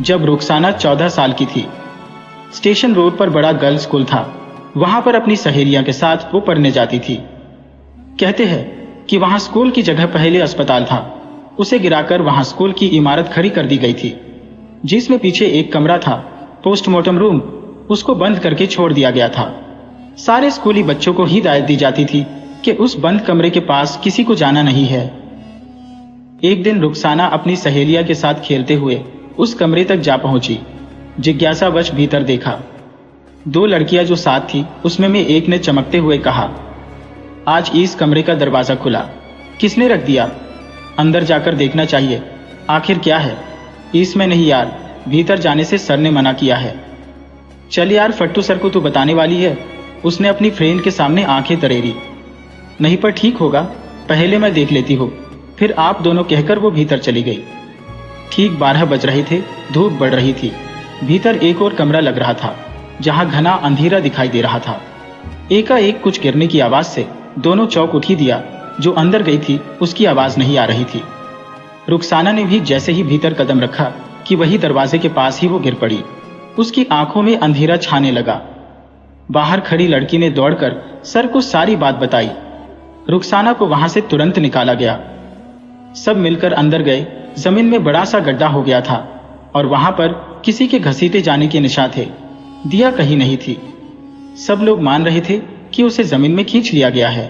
जब रुखसाना 14 साल की थी। स्टेशन रोड पर बड़ा गर्ल्स स्कूल था। वहां पर अपनी सहेलियों के साथ वो पढ़ने जाती थी। कहते हैं कि वहां स्कूल की जगह पहले अस्पताल था, उसे गिराकर वहां स्कूल की इमारत खड़ी कर दी गई थी, जिसमें पीछे एक कमरा था, पोस्टमार्टम रूम। उसको बंद करके छोड़ दिया गया था। सारे स्कूली बच्चों को हिदायत दी जाती थी कि उस बंद कमरे के पास किसी को जाना नहीं है। एक दिन रुखसाना अपनी सहेलिया के साथ खेलते हुए उस कमरे तक जा पहुंची। जिज्ञासावश भीतर देखा। 2 लड़कियां जो साथ थी उसमें में एक ने चमकते हुए कहा, आज इस कमरे का दरवाजा खुला, किसने रख दिया? अंदर जाकर देखना चाहिए, आखिर क्या है। इसमें नहीं यार, भीतर जाने से सर ने मना किया है। चल यार, फट्टू सर को तू बताने वाली है। उसने अपनी फ्रेंड के सामने आंखें तरेरी। नहीं पर ठीक होगा, पहले मैं देख लेती हूँ, फिर आप दोनों कहकर वो भीतर चली गई। ठीक 12 बज रहे थे, धूप बढ़ रही थी। भीतर एक और कमरा लग रहा था जहां घना अंधेरा दिखाई दे रहा था। एकाएक कुछ गिरने की आवाज से दोनों चौंक उठी। दिया जो अंदर गई थी उसकी आवाज नहीं आ रही थी। रुखसाना ने भी जैसे ही भीतर कदम रखा कि वही दरवाजे के पास ही वो गिर पड़ी। उसकी आंखों में अंधेरा छाने लगा। बाहर खड़ी लड़की ने दौड़कर सर को सारी बात बताई। रुखसाना को वहां से तुरंत निकाला गया। सब मिलकर अंदर गए। जमीन में बड़ा सा गड्ढा हो गया था और वहां पर किसी के घसीटे जाने के निशान थे। दिया कहीं नहीं थी। सब लोग मान रहे थे कि उसे जमीन में खींच लिया गया है।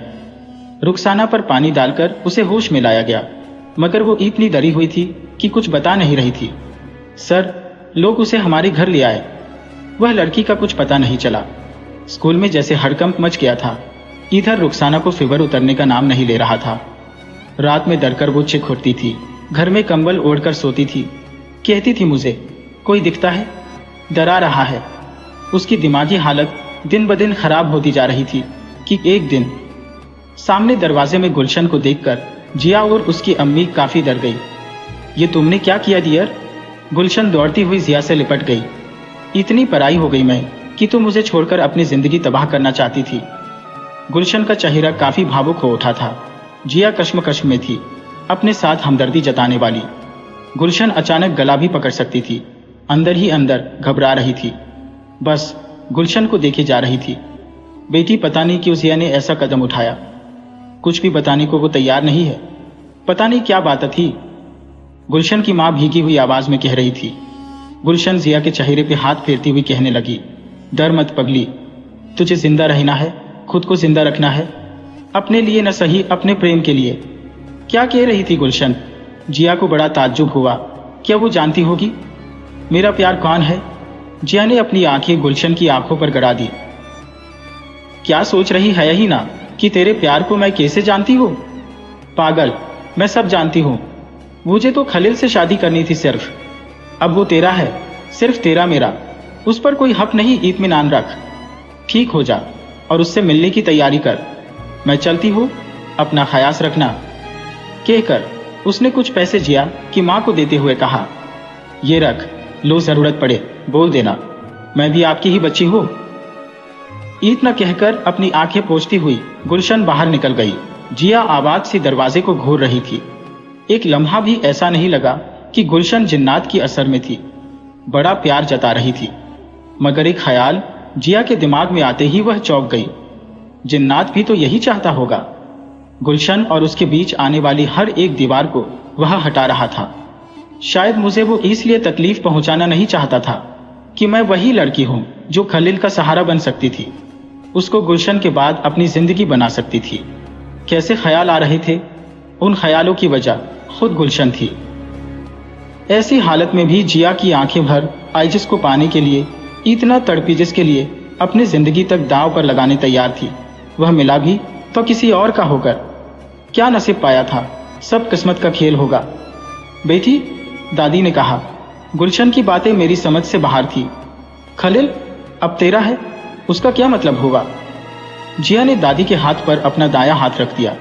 रुखसाना पर पानी डालकर उसे होश में लाया गया, मगर वो इतनी डरी हुई थी कि कुछ बता नहीं रही थी। सर, लोग उसे हमारे घर ले आए। वह लड़की का कुछ पता नहीं चला। स्कूल में जैसे हड़कंप मच गया था। इधर रुखसाना को फीवर उतरने का नाम नहीं ले रहा था। रात में डरकर वो चिक उठती थी। घर में कंबल ओढ़कर सोती थी। कहती थी, मुझे कोई दिखता है, डरा रहा है। उसकी दिमागी हालत दिन ब दिन खराब होती जा रही थी कि एक दिन सामने दरवाजे में गुलशन को देखकर जिया और उसकी अम्मी काफी डर गई। ये तुमने क्या किया डियर? गुलशन दौड़ती हुई जिया से लिपट गई। इतनी पराई हो गई मैं कि तुम मुझे छोड़कर अपनी जिंदगी तबाह करना चाहती थी। गुलशन का चेहरा काफी भावुक हो उठा था। जिया कश्मकश में थी, अपने साथ हमदर्दी जताने वाली। गुलशन अचानक गला भी पकड़ सकती थी। अंदर ही अंदर घबरा रही थी। बस गुलशन को देखे जा रही थी। बेटी, पता नहीं क्यों जिया ने ऐसा कदम उठाया। कुछ भी बताने को वो तैयार नहीं है। पता नहीं क्या बात थी। गुलशन की मां भीगी हुई आवाज में कह रही थी। गुलशन जिया के चेहरे पे हाथ फेरती हुई कहने लगी, डर मत पगली, तुझे जिंदा रहना है, खुद को जिंदा रखना है, अपने लिए न सही अपने प्रेम के लिए। क्या कह रही थी गुलशन? जिया को बड़ा ताज्जुब हुआ। क्या वो जानती होगी मेरा प्यार कौन है? जिया ने अपनी आंखें गुलशन की आंखों पर गड़ा दी। क्या सोच रही है ही ना कि तेरे प्यार को मैं कैसे जानती हूँ? पागल, मैं सब जानती हूँ। मुझे तो खलील से शादी करनी थी सिर्फ। अब वो तेरा है, सिर्फ तेरा मेरा। उस पर कोई हक नहीं, इत्मीनान रख। ठीक हो जा और उससे मिलने की तैयारी कर। मैं चलती हूँ, अपना ख्याल रखना। कहकर उसने कुछ पैसे जिया की मां को देते हुए कहा, ये रख लो, जरूरत पड़े बोल देना, मैं भी आपकी ही बच्ची हूँ। इतना कहकर अपनी आंखें पोंछती हुई गुलशन बाहर निकल गई। जिया आवाज से दरवाजे को घूर रही थी। एक लम्हा भी ऐसा नहीं लगा कि गुलशन जिन्नात की असर में थी। बड़ा प्यार जता रही थी, मगर एक ख्याल जिया के दिमाग में आते ही वह चौंक गई। जिन्नात भी तो यही चाहता होगा। गुलशन और उसके बीच आने वाली हर एक दीवार को वह हटा रहा था। शायद मुझे वो इसलिए तकलीफ पहुंचाना नहीं चाहता था कि मैं वही लड़की हूं जो खलील का सहारा बन सकती थी, उसको गुलशन के बाद अपनी जिंदगी बना सकती थी। कैसे ख्याल आ रहे थे? उन ख्यालों की वजह खुद गुलशन थी। ऐसी हालत में भी जिया की आंखें भर आई, जिसको पाने के लिए, इतना तड़पी जिसके लिए अपनी जिंदगी तक दांव पर लगाने तैयार थी। वह मिला भी तो किसी और का होकर। क्या नसीब पाया था, सब किस्मत का खेल होगा। बेटी, दादी ने कहा। गुलशन की बातें मेरी समझ से बाहर थी। खलील अब तेरा है, उसका क्या मतलब होगा? जिया ने दादी के हाथ पर अपना दायां हाथ रख दिया।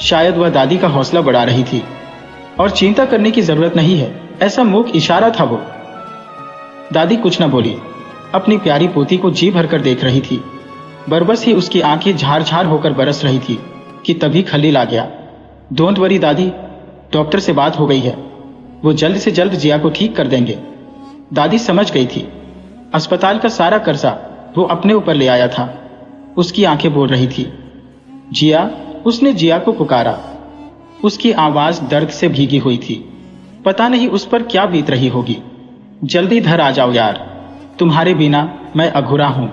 शायद वह दादी का हौसला बढ़ा रही थी। और चिंता करने की जरूरत नहीं है, ऐसा मूक इशारा था वो। दादी कुछ न बोली, अपनी प्यारी पोती को जी भरकर देख रही थी। बरबस ही उसकी आंखें झार झार होकर बरस रही थी कि तभी खलील आ गया। डोंट वरी दादी, डॉक्टर से बात हो गई है, वो जल्द से जल्द जिया को ठीक कर देंगे। दादी समझ गई थी। अस्पताल का सारा कर्जा वो अपने ऊपर ले आया था। उसकी आंखें बोल रही थी, जिया। उसने जिया को पुकारा। उसकी आवाज दर्द से भीगी हुई थी। पता नहीं उस पर क्या बीत रही होगी। जल्दी घर आ जाओ यार, तुम्हारे बिना मैं अधूरा हूं।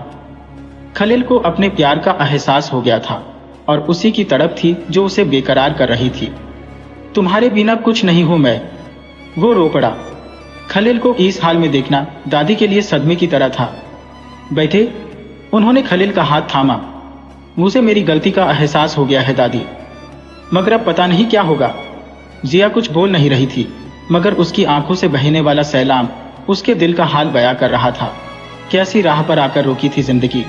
खलील को अपने प्यार का एहसास हो गया था और उसी की तड़प थी जो उसे बेकरार कर रही थी। तुम्हारे बिना कुछ नहीं हूं मैं, वो रो पड़ा। खलील को इस हाल में देखना दादी के लिए सदमे की तरह था। बैठे। उन्होंने खलील का हाथ थामा। मुझे मेरी गलती का एहसास हो गया है दादी, मगर अब पता नहीं क्या होगा। जिया कुछ बोल नहीं रही थी, मगर उसकी आंखों से बहने वाला सैलाब उसके दिल का हाल बयां कर रहा था। कैसी राह पर आकर रोकी थी जिंदगी,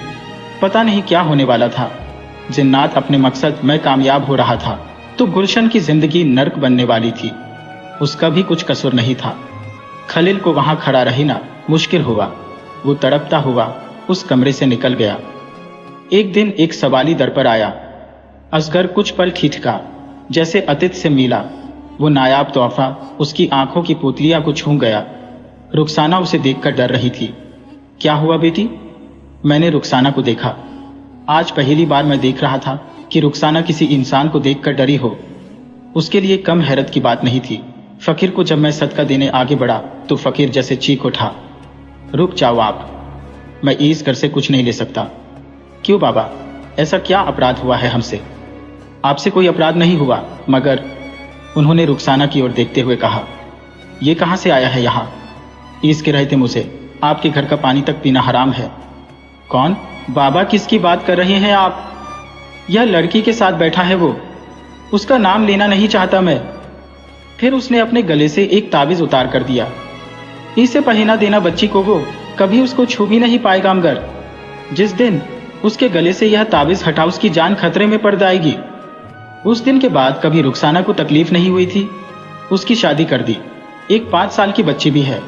पता नहीं क्या होने वाला था। जिन्नात अपने मकसद में कामयाब हो रहा था तो गुलशन की जिंदगी नर्क बनने वाली थी। उसका भी कुछ कसूर नहीं था। खलील को वहां खड़ा रहना मुश्किल हुआ। वो तड़पता हुआ उस कमरे से निकल गया। एक दिन एक सवाली दर पर आया। असगर कुछ पल ठिठका, जैसे अतीत से मिला। वो नायाब तोहफा उसकी आंखों की पुतलियां को छू गया। रुखसाना उसे देखकर डर रही थी। क्या हुआ बेटी? मैंने रुखसाना को देखा। आज पहली बार मैं देख रहा था कि रुखसाना किसी इंसान को देखकर डरी हो। उसके लिए कम हैरत की बात नहीं थी। फकीर को जब मैं सदका देने आगे बढ़ा तो फकीर जैसे चीख उठा, रुक जाओ आप, मैं इस घर से कुछ नहीं ले सकता। क्यों बाबा, ऐसा क्या अपराध हुआ है हमसे? आपसे कोई अपराध नहीं हुआ, मगर उन्होंने रुखसाना की ओर देखते हुए कहा, ये कहां से आया है यहाँ? ईस के रहते मुझे आपके घर का पानी तक पीना हराम है। कौन? बाबा, किसकी बात कर रहे हैं आप? यह लड़की के साथ बैठा है वो, उसका नाम लेना नहीं चाहता मैं। फिर उसने अपने गले से एक ताबीज उतार कर दिया। इसे पहना देना बच्ची को, वो कभी उसको छू भी नहीं पाएगा, मगर जिस दिन उसके गले से यह ताबीज हटा उसकी जान खतरे में पड़ जाएगी। उस दिन के बाद कभी रुखसाना को तकलीफ नहीं हुई थी। उसकी शादी कर दी। एक 5 साल की बच्ची भी है।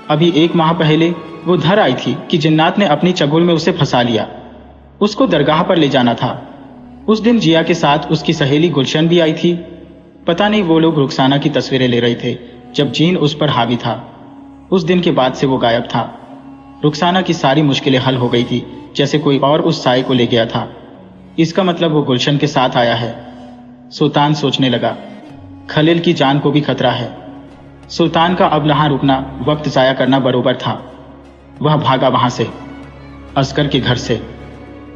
अभी 1 माह पहले वो घर आई थी कि जिन्नात ने अपनी चगुल में उसे फंसा लिया। उसको दरगाह पर ले जाना था। उस दिन जिया के साथ उसकी सहेली गुलशन भी आई थी। पता नहीं वो लोग रुखसाना की तस्वीरें ले रहे थे जब जीन उस पर हावी था। उस दिन के बाद से वो गायब था। रुखसाना की सारी मुश्किलें हल हो गई थी, जैसे कोई और उस साए को ले गया था। इसका मतलब वो गुलशन के साथ आया है। सुल्तान सोचने लगा, खलील की जान को भी खतरा है। सुल्तान का अब यहाँ रुकना वक्त जाया करना बरोबर था। वह भागा वहां से, असगर के घर से।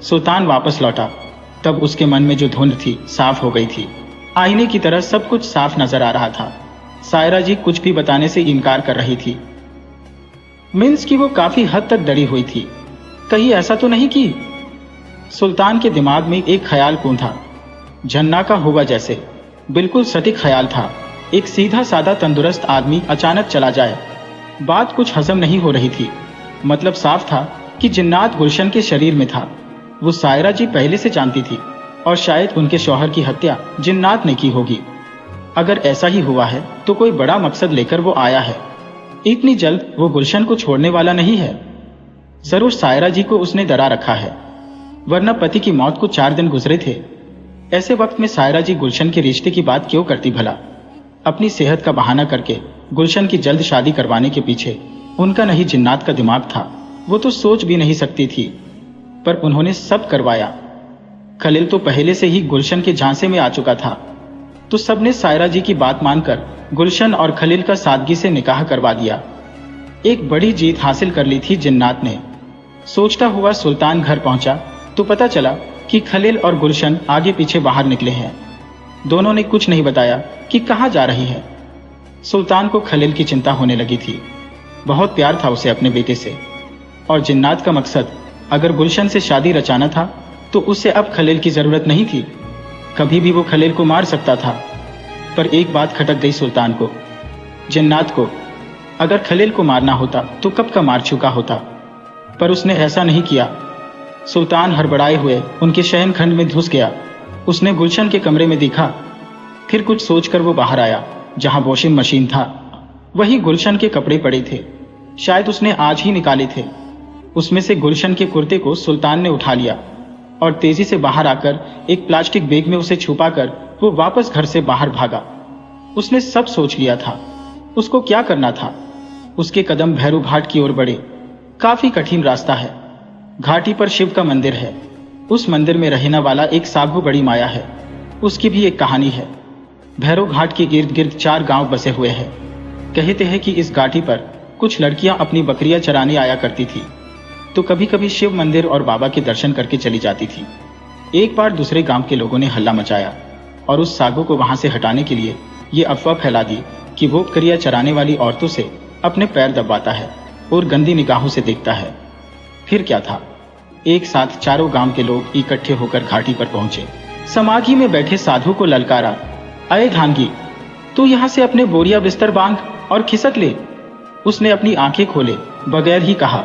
सुल्तान वापस लौटा, तब उसके मन में जो धुंध थी साफ हो गई थी। आईने की तरह सब कुछ साफ नजर आ रहा था। सायरा जी कुछ भी बताने से इनकार कर रही थी। मीन्स की वो काफी हद तक डरी हुई थी। कहीं ऐसा तो नहीं कि? सुल्तान के दिमाग में एक ख्याल कूंधा, झन्ना का हुआ जैसे। बिल्कुल सटीक ख्याल था। एक सीधा साधा तंदुरुस्त आदमी अचानक चला जाए। बात कुछ हजम नहीं हो रही थी। मतलब साफ था कि जिन्नात गुलशन के शरीर में था। वो सायरा जी पहले से जानती थी और शायद उनके शौहर की हत्या जिन्नात ने की होगी। अगर ऐसा ही हुआ है तो कोई बड़ा मकसद लेकर वो आया है। इतनी जल्द वो गुलशन को छोड़ने वाला नहीं है। जरूर सायरा जी को उसने डरा रखा है, वरना पति की मौत को 4 दिन गुजरे थे। ऐसे वक्त में सायरा जी गुलशन के रिश्ते की बात क्यों करती भला? अपनी सेहत का बहाना करके गुलशन की जल्द शादी करवाने के पीछे उनका नहीं जिन्नात का दिमाग था। वो तो सोच भी नहीं सकती थी, पर उन्होंने सब करवाया। खलील तो पहले से ही गुलशन के झांसे में आ चुका था, तो सबने सायरा जी की बात मानकर गुलशन और खलील का सादगी से निकाह करवा दिया। एक बड़ी जीत हासिल कर ली थी जिन्नात ने। सोचता हुआ सुल्तान घर पहुंचा तो पता चला कि खलील और गुलशन आगे पीछे बाहर निकले हैं। दोनों ने कुछ नहीं बताया कि कहां जा रही है। सुल्तान को खलील की चिंता होने लगी थी। बहुत प्यार था उसे अपने बेटे से, और जिन्नात का मकसद अगर गुलशन से शादी रचाना था तो उससे अब खलील की जरूरत नहीं थी। कभी भी वो खलील को मार सकता था। पर एक बात खटक गई सुल्तान को, जिन्नात को। अगर खलील को मारना होता तो कब का मार चुका होता, पर उसने ऐसा नहीं किया। सुल्तान हड़बड़ाए हुए उनके शयनखंड में घुस गया। उसने गुलशन के कमरे में देखा। फिर कुछ सोचकर वो बाहर आया, जहां वॉशिंग मशीन था वहीं गुलशन के कपड़े पड़े थे। शायद उसने आज ही निकाले थे। उसमें से गुलशन के कुर्ते को सुल्तान ने उठा लिया और तेजी से बाहर आकर एक प्लास्टिक बैग में उसे छुपाकर वो वापस घर से बाहर भागा। उसने सब सोच लिया था। उसको क्या करना था। उसके कदम भैरव घाट की ओर बढ़े। काफी कठिन रास्ता है। घाटी पर शिव का मंदिर है। उस मंदिर में रहने वाला एक साधु बड़ी माया है। उसकी भी एक कहानी है। भैरव घाट के इर्द गिर्द 4 गांव बसे हुए हैं। कहते हैं कि इस घाटी पर कुछ लड़कियां अपनी बकरियां चराने आया करती थी, तो कभी कभी शिव मंदिर और बाबा के दर्शन करके चली जाती थी। एक बार दूसरे गांव के लोगों ने हल्ला मचाया और उस साधु को वहां से हटाने के लिए ये अफवाह फैला दी कि वो बकरियां चराने वाली औरतों से अपने पैर दबाता है और गंदी निगाहों से देखता है। फिर क्या था, एक साथ चारों गांव के लोग इकट्ठे होकर घाटी पर पहुंचे। समाधि में बैठे साधु को ललकारा, अये धांगी, तू यहाँ से अपने बोरिया बिस्तर बांध और खिसक ले। उसने अपनी आंखें खोले बगैर ही कहा,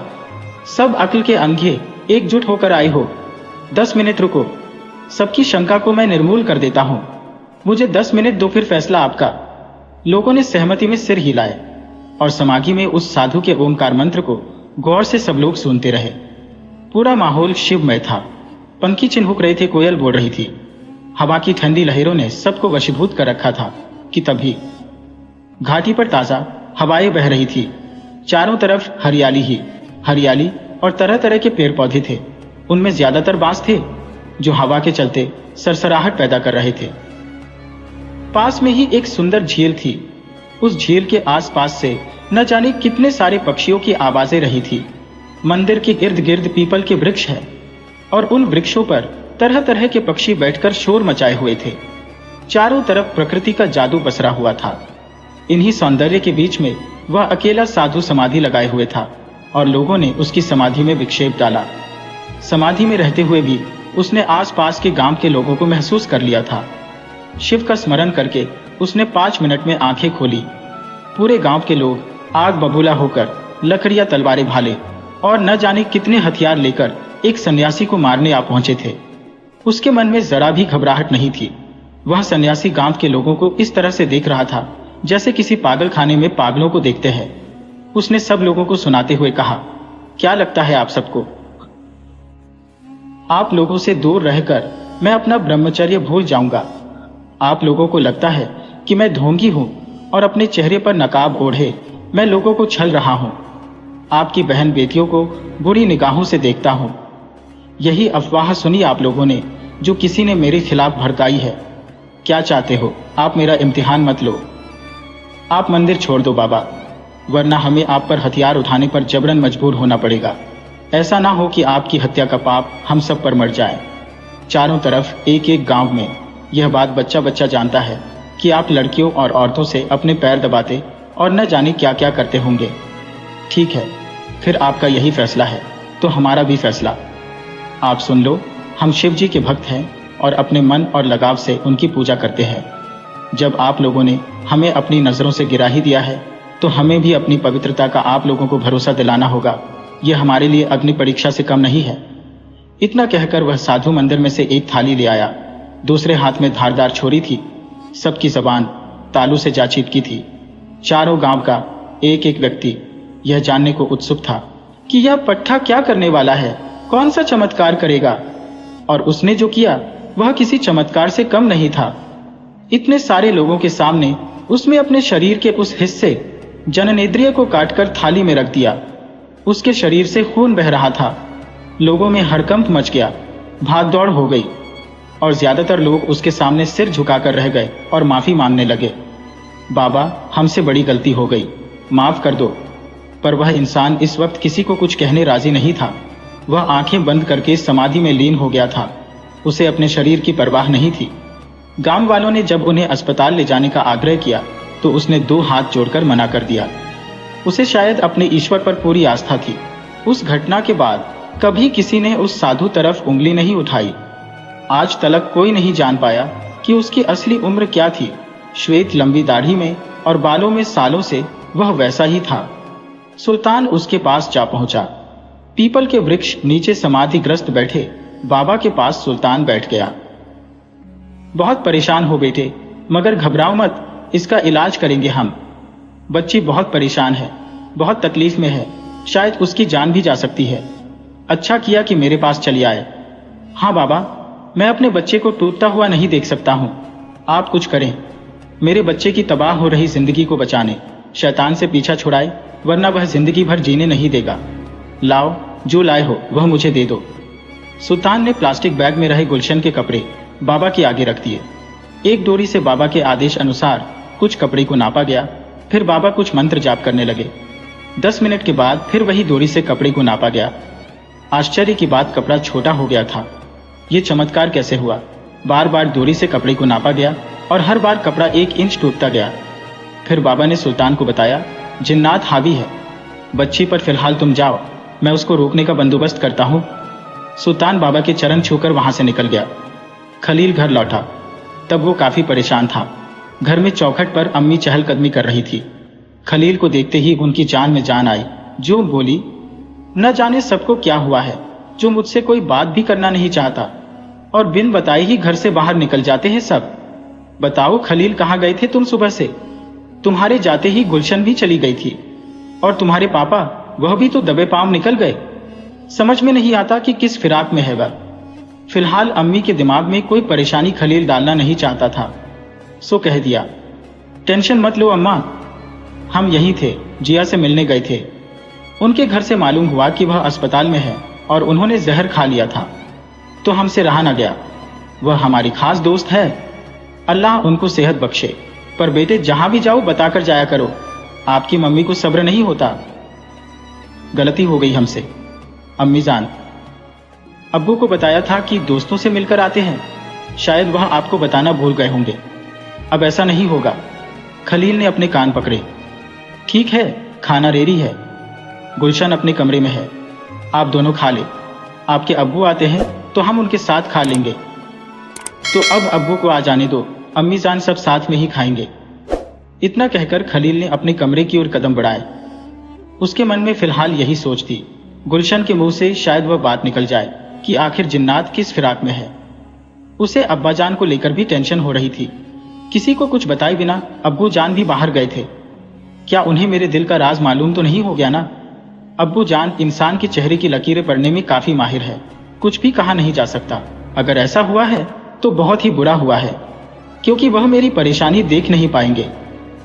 सब अक्ल के अंधे एकजुट होकर आए हो। 10 मिनट रुको, सबकी शंका को मैं निर्मूल कर देता हूं। मुझे 10 मिनट दो, फिर फैसला आपका। लोगों ने सहमति में सिर हिलाए और समाधि में उस साधु के ओंकार मंत्र को गौर से सब लोग सुनते रहे। पूरा माहौल शिवमय था। पंखी चिन्हुक रहे थे, कोयल बोल रही थी। हवा की ठंडी लहरों ने सबको वशीभूत कर रखा था कि तभी घाटी पर ताजा हवाएं बह रही थी। चारों तरफ हरियाली ही हरियाली और तरह तरह के पेड़ पौधे थे। उनमें ज्यादातर बांस थे जो हवा के चलते सरसराहट पैदा कर रहे थे। पास में ही एक सुंदर झील थी। उस झील के आसपास से न जाने कितने सारे पक्षियों की आवाजें रही थी। मंदिर के इर्द गिर्द पीपल के वृक्ष हैं और उन वृक्षों पर तरह तरह के पक्षी बैठकर शोर मचाए हुए थे। चारों तरफ प्रकृति का जादू पसरा हुआ था। इन्हीं सौंदर्य के बीच में वह अकेला साधु समाधि लगाए हुए था और लोगों ने उसकी समाधि में विक्षेप डाला। समाधि में रहते हुए भी उसने आसपास के गांव के लोगों को महसूस कर लिया था। शिव का स्मरण करके उसने 5 मिनट में आंखें खोली। पूरे गांव के लोग आग बबूला होकर लकड़ियां, तलवारें भाले और न जाने कितने हथियार लेकर एक सन्यासी को मारने आ पहुंचे थे। उसके मन में जरा भी घबराहट नहीं थी। वह सन्यासी गांव के लोगों को इस तरह से देख रहा था जैसे किसी पागल खाने में पागलों को देखते हैं। उसने सब लोगों को सुनाते हुए कहा, क्या लगता है आप सबको? आप लोगों से दूर रहकर मैं अपना ब्रह्मचर्य भूल जाऊंगा। आप लोगों को लगता है कि मैं ढोंगी हूं और अपने चेहरे पर नकाब ओढ़े मैं लोगों को छल रहा हूं। आपकी बहन बेटियों को बुरी निगाहों से देखता हूं। यही अफवाह सुनी आप लोगों ने जो किसी ने मेरे खिलाफ भड़काई है। क्या चाहते हो? आप मेरा इम्तिहान मत लो। आप मंदिर छोड़ दो बाबा, वरना हमें आप पर हथियार उठाने पर जबरन मजबूर होना पड़ेगा। ऐसा ना हो कि आपकी हत्या का पाप हम सब पर मर जाए। चारों तरफ एक एक गांव में यह बात बच्चा बच्चा जानता है कि आप लड़कियों और औरतों से अपने पैर दबाते और न जाने क्या क्या करते होंगे। ठीक है, फिर आपका यही फैसला है तो हमारा भी फैसला। आप सुन लो, हम शिव जी के भक्त हैं और अपने मन और लगाव से उनकी पूजा करते हैं। जब आप लोगों ने हमें अपनी नजरों से गिरा ही दिया है तो हमें भी अपनी पवित्रता का आप लोगों को भरोसा दिलाना होगा। यह हमारे लिए अग्नि परीक्षा से कम नहीं है। इतना कहकर वह साधु मंदिर में से एक थाली ले आया। दूसरे हाथ में धारदार छोरी थी। सबकी जबान तालू से जा चिपकी थी। चारों गांव का एक एक व्यक्ति यह जानने को उत्सुक था कि यह पट्टा क्या करने वाला है, कौन सा चमत्कार करेगा। और उसने जो किया वह किसी चमत्कार से कम नहीं था। इतने सारे लोगों के सामने उसने अपने शरीर के उस हिस्से जननेंद्रिय को काटकर थाली में रख दिया। उसके शरीर से खून बह रहा था। लोगों में हड़कंप मच गया, भाग दौड़ हो गई और ज्यादातर लोग उसके सामने सिर झुकाकर रह गए और माफी मांगने लगे। बाबा, हमसे बड़ी गलती हो गई, माफ कर दो। पर वह इंसान इस वक्त किसी को कुछ कहने राजी नहीं था। वह आंखें बंद करके समाधि में लीन हो गया था। उसे अपने शरीर की परवाह नहीं थी। गांव वालों ने जब उन्हें अस्पताल ले जाने का आग्रह किया तो उसने 2 हाथ जोड़कर मना कर दिया। उसे शायद अपने ईश्वर पर पूरी आस्था थी। उस घटना के बाद कभी किसी ने उस साधु तरफ उंगली नहीं उठाई। आज तलक कोई नहीं जान पाया कि उसकी असली उम्र क्या थी। श्वेत लंबी दाढ़ी में और बालों में सालों से वह वैसा ही था। सुल्तान उसके पास जा पहुंचा। पीपल के वृक्ष नीचे समाधिग्रस्त बैठे बाबा के पास सुल्तान बैठ गया। बहुत परेशान हो बेटे, मगर घबराओ मत, इसका इलाज करेंगे हम। बच्ची बहुत परेशान है, बहुत तकलीफ में है, शायद उसकी जान भी जा सकती है। अच्छा किया कि मेरे पास चली आए। हाँ बाबा, मैं अपने बच्चे को टूटता हुआ नहीं देख सकता हूँ। आप कुछ करें, मेरे बच्चे की तबाह हो रही जिंदगी को बचाने, शैतान से पीछा छुड़ाए वरना वह जिंदगी भर जीने नहीं देगा। लाओ, जो लाए हो वह मुझे दे दो। सुल्तान ने प्लास्टिक बैग में रहे गुलशन के कपड़े बाबा के आगे रख दिए। एक डोरी से बाबा के आदेश अनुसार कुछ कपड़े को नापा गया। फिर बाबा कुछ मंत्र जाप करने लगे। 10 मिनट के बाद फिर वही डोरी से कपड़े को नापा गया। आश्चर्य की बात, कपड़ा छोटा हो गया था। ये चमत्कार कैसे हुआ? बार बार डोरी से कपड़े को नापा गया और हर बार कपड़ा 1 इंच टूटता गया। फिर बाबा ने सुल्तान को बताया, जिन्नात हावी है, बच्ची पर फिलहाल तुम जाओ, मैं उसको रोकने का बंदोबस्त करता हूँ। सुल्तान बाबा के चरण छूकर वहां से निकल गया। खलील घर लौटा। तब वो काफी परेशान था। घर में चौखट पर अम्मी चहलकदमी कर रही थी। खलील को देखते ही उनकी जान में जान आई, जो बोली, न जाने सबको क्या हुआ है, जो मुझसे कोई बात भी करना नहीं चाहता और बिन बताए ही घर से बाहर निकल जाते हैं सब। बताओ खलील, कहाँ गए थे तुम सुबह से? तुम्हारे जाते ही गुलशन भी चली गई थी और तुम्हारे पापा, वह भी तो दबे पांव निकल गए। समझ में नहीं आता कि किस फिराक में है वह। फिलहाल अम्मी के दिमाग में कोई परेशानी खलील डालना नहीं चाहता था, सो कह दिया, टेंशन मत लो अम्मा, हम यहीं थे, जिया से मिलने गए थे। उनके घर से मालूम हुआ कि वह अस्पताल में है और उन्होंने जहर खा लिया था, तो हमसे रहा न गया। वह हमारी खास दोस्त है, अल्लाह उनको सेहत बख्शे। पर बेटे, जहां भी जाओ बताकर जाया करो, आपकी मम्मी को सब्र नहीं होता। गलती हो गई हमसे अम्मी जान। अब्बू को बताया था कि दोस्तों से मिलकर आते हैं, शायद वह आपको बताना भूल गए होंगे। अब ऐसा नहीं होगा। खलील ने अपने कान पकड़े। ठीक है, खाना रेडी है, गुलशन अपने कमरे में है, आप दोनों खा ले। आपके अब्बू आते हैं तो हम उनके साथ खा लेंगे। तो अब अब्बू को आ जाने दो, अम्मी जान सब साथ में ही खाएंगे। इतना कहकर खलील ने अपने कमरे की ओर कदम बढ़ाए। उसके मन में फिलहाल यही सोच थी, गुलशन के मुंह से शायद वह बात निकल जाए कि आखिर जिन्नात किस फिराक में है। उसे अब्बाजान को लेकर भी टेंशन हो रही थी। किसी को कुछ बताए बिना अब्बू जान भी बाहर गए थे। क्या उन्हें मेरे दिल का राज मालूम तो नहीं हो गया ना? अब्बू जान इंसान के चेहरे की लकीरें पढ़ने में काफी माहिर है, कुछ भी कहा नहीं जा सकता। अगर ऐसा हुआ है तो बहुत ही बुरा हुआ है, क्योंकि वह मेरी परेशानी देख नहीं पाएंगे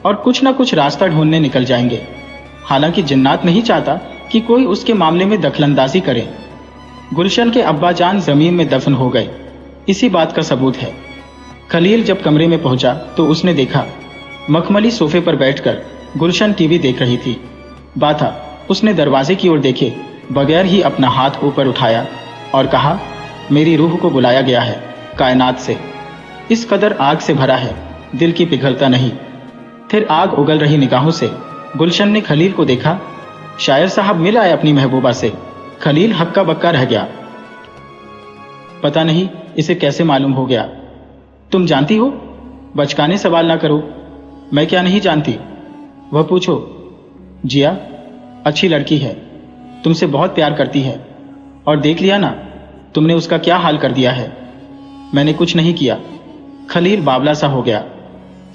और कुछ ना कुछ रास्ता ढूंढने निकल जाएंगे। हालांकि जिन्नात नहीं चाहता कि कोई उसके मामले में दखलंदाजी करे। गुलशन के अब्बा जान जमीन में दफन हो गए, इसी बात का सबूत है। खलील जब कमरे में पहुंचा तो उसने देखा मखमली सोफे पर बैठकर गुलशन टीवी देख रही थी। बाथा उसने दरवाजे की ओर देखे बगैर ही अपना हाथ ऊपर उठाया और कहा, मेरी रूह को बुलाया गया है कायनात से। इस कदर आग से भरा है, दिल की पिघलता नहीं। फिर आग उगल रही निगाहों से गुलशन ने खलील को देखा। शायर साहब मिल आए अपनी महबूबा से। खलील हक्का बक्का रह गया। पता नहीं इसे कैसे मालूम हो गया। तुम जानती हो? बचकाने सवाल ना करो। मैं क्या नहीं जानती? वह पूछो। जिया अच्छी लड़की है, तुमसे बहुत प्यार करती है, और देख लिया ना तुमने उसका क्या हाल कर दिया है। मैंने कुछ नहीं किया। खलील बावला सा हो गया,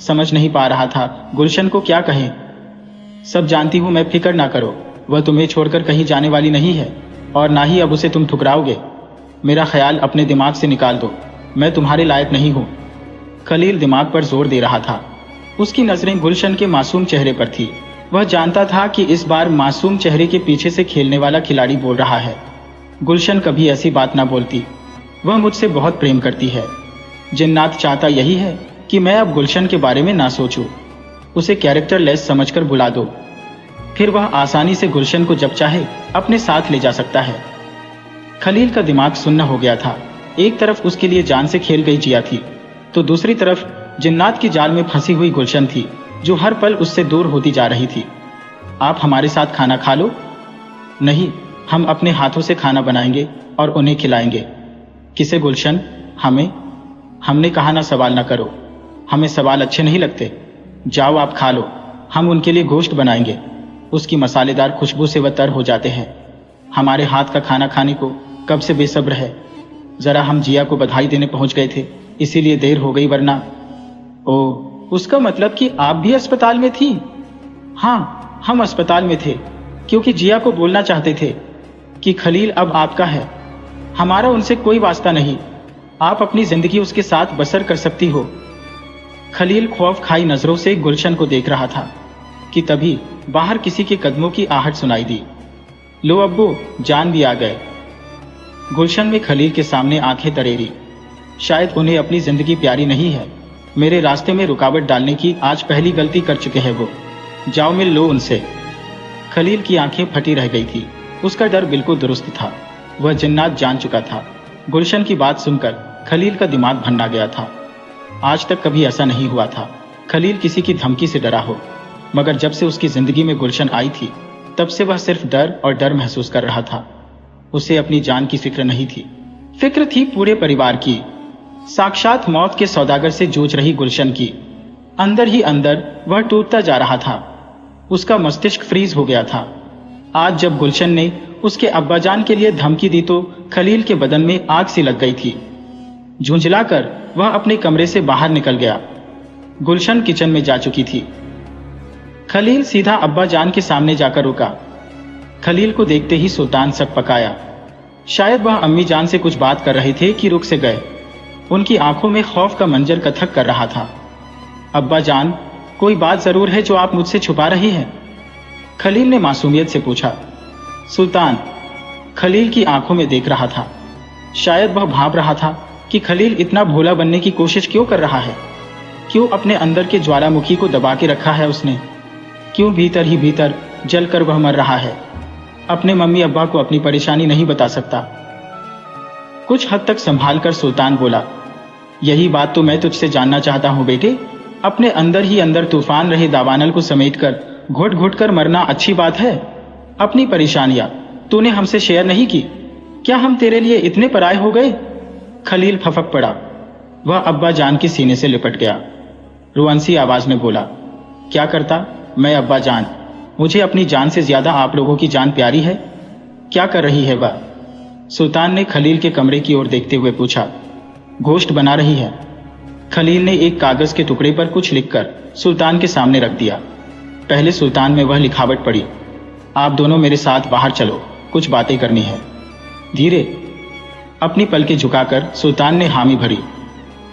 समझ नहीं पा रहा था गुलशन को क्या कहें। सब जानती हूं मैं, फिक्र ना करो, वह तुम्हें छोड़कर कहीं जाने वाली नहीं है और ना ही अब उसे तुम ठुकराओगे। मेरा ख्याल अपने दिमाग से निकाल दो, मैं तुम्हारे लायक नहीं हूं। खलील दिमाग पर जोर दे रहा था। उसकी नजरें गुलशन के मासूम चेहरे पर थी। वह जानता था कि इस बार मासूम चेहरे के पीछे से खेलने वाला खिलाड़ी बोल रहा है। गुलशन कभी ऐसी बात ना बोलती। वह मुझसे बहुत प्रेम करती है। जिन्नात चाहता यही है कि मैं अब गुलशन के बारे में ना सोचूं। उसे कैरेक्टर लेस समझकर बुला दो, फिर वह आसानी से गुलशन को जब चाहे अपने साथ ले जा सकता है। खलील का दिमाग सुन्न हो गया था। एक तरफ उसके लिए जान से खेल गई जिया थी, तो दूसरी तरफ जिन्नात की जाल में फंसी हुई गुलशन थी, जो हर पल उससे दूर होती जा रही थी। आप हमारे साथ खाना खा लो। नहीं, हम अपने हाथों से खाना बनाएंगे और उन्हें खिलाएंगे। किसे गुलशन? हमें? हमने कहा ना सवाल ना करो। हमें सवाल अच्छे नहीं लगते। जाओ आप खा लो, हम उनके लिए गोश्त बनाएंगे। उसकी मसालेदार खुशबू से वह तर हो जाते हैं। हमारे हाथ का खाना खाने को कब से बेसब्र है। जरा हम जिया को बधाई देने पहुंच गए थे, इसीलिए देर हो गई, वरना। ओह, उसका मतलब कि आप भी अस्पताल में थी? हाँ, हम अस्पताल में थे, क्योंकि जिया को बोलना चाहते थे कि खलील अब आपका है। हमारा उनसे कोई वास्ता नहीं। आप अपनी जिंदगी उसके साथ बसर कर सकती हो। खलील खौफ खाई नजरों से गुलशन को देख रहा था। कि तभी बाहर किसी के कदमों की आहट सुनाई दी। लो अब्बू, जान भी आ गए। गुलशन में खलील के सामने आंखें तरेरी। शायद उन्हें अपनी जिंदगी प्यारी नहीं है। मेरे रास्ते में रुकावट डालने की आज पहली गलती कर चुके हैं वो। जाओ मिल लो उनसे। खलील की आंखें फटी रह गई थी। उसका डर बिल्कुल दुरुस्त था। वह जिन्नात जान चुका था। गुलशन की बात सुनकर खलील का दिमाग भंडा गया था। आज तक कभी ऐसा नहीं हुआ था खलील किसी की धमकी से डरा हो, मगर जब से उसकी जिंदगी में गुलशन आई थी तब से वह सिर्फ डर और डर महसूस कर रहा था। उसे अपनी जान की फिक्र नहीं थी, फिक्र थी पूरे परिवार की। साक्षात मौत के सौदागर से जूझ रही गुलशन की। अंदर ही अंदर वह टूटता जा रहा था। उसका मस्तिष्क फ्रीज हो गया था। आज जब गुलशन ने उसके अब्बाजान के लिए धमकी दी तो खलील के बदन में आग सी लग गई थी। झुंझलाकर वह अपने कमरे से बाहर निकल गया। गुलशन किचन में जा चुकी थी। खलील सीधा अब्बाजान के सामने जाकर रुका। खलील को देखते ही सुल्तान सक पकाया। शायद वह अम्मी जान से कुछ बात कर रहे थे कि रुक से गए। उनकी आंखों में खौफ का मंजर कथक कर रहा था। अब्बा जान, कोई बात जरूर है जो आप मुझसे छुपा रही हैं? खलील ने मासूमियत से पूछा। सुल्तान खलील की आंखों में देख रहा था। शायद वह भांप रहा था कि खलील इतना भोला बनने की कोशिश क्यों कर रहा है। क्यों अपने अंदर के ज्वालामुखी को दबा के रखा है उसने? क्यों भीतर ही भीतर जलकर वह मर रहा है? अपने मम्मी अब्बा को अपनी परेशानी नहीं बता सकता। कुछ हद तक संभाल कर सुल्तान बोला, यही बात तो मैं तुझसे जानना चाहता हूं बेटे। अपने अंदर ही अंदर तूफान रहे दावानल को समेटकर घुट घुट कर मरना अच्छी बात है? अपनी परेशानियां तूने हमसे शेयर नहीं की? क्या हम तेरे लिए इतने पराये हो गए? खलील फफक पड़ा। वह अब्बा जान की सीने से लिपट गया। रुअंसी आवाज में बोला, क्या करता मैं अब्बा जान? मुझे अपनी जान से ज्यादा आप लोगों की जान प्यारी है। क्या कर रही है वह? सुल्तान ने खलील के कमरे की ओर देखते हुए पूछा। गोश्त बना रही है। खलील ने एक कागज के टुकड़े पर कुछ लिखकर सुल्तान के सामने रख दिया। पहले सुल्तान में वह लिखावट पड़ी, आप दोनों मेरे साथ बाहर चलो, कुछ बातें करनी है। धीरे अपनी पलकें झुकाकर सुल्तान ने हामी भरी।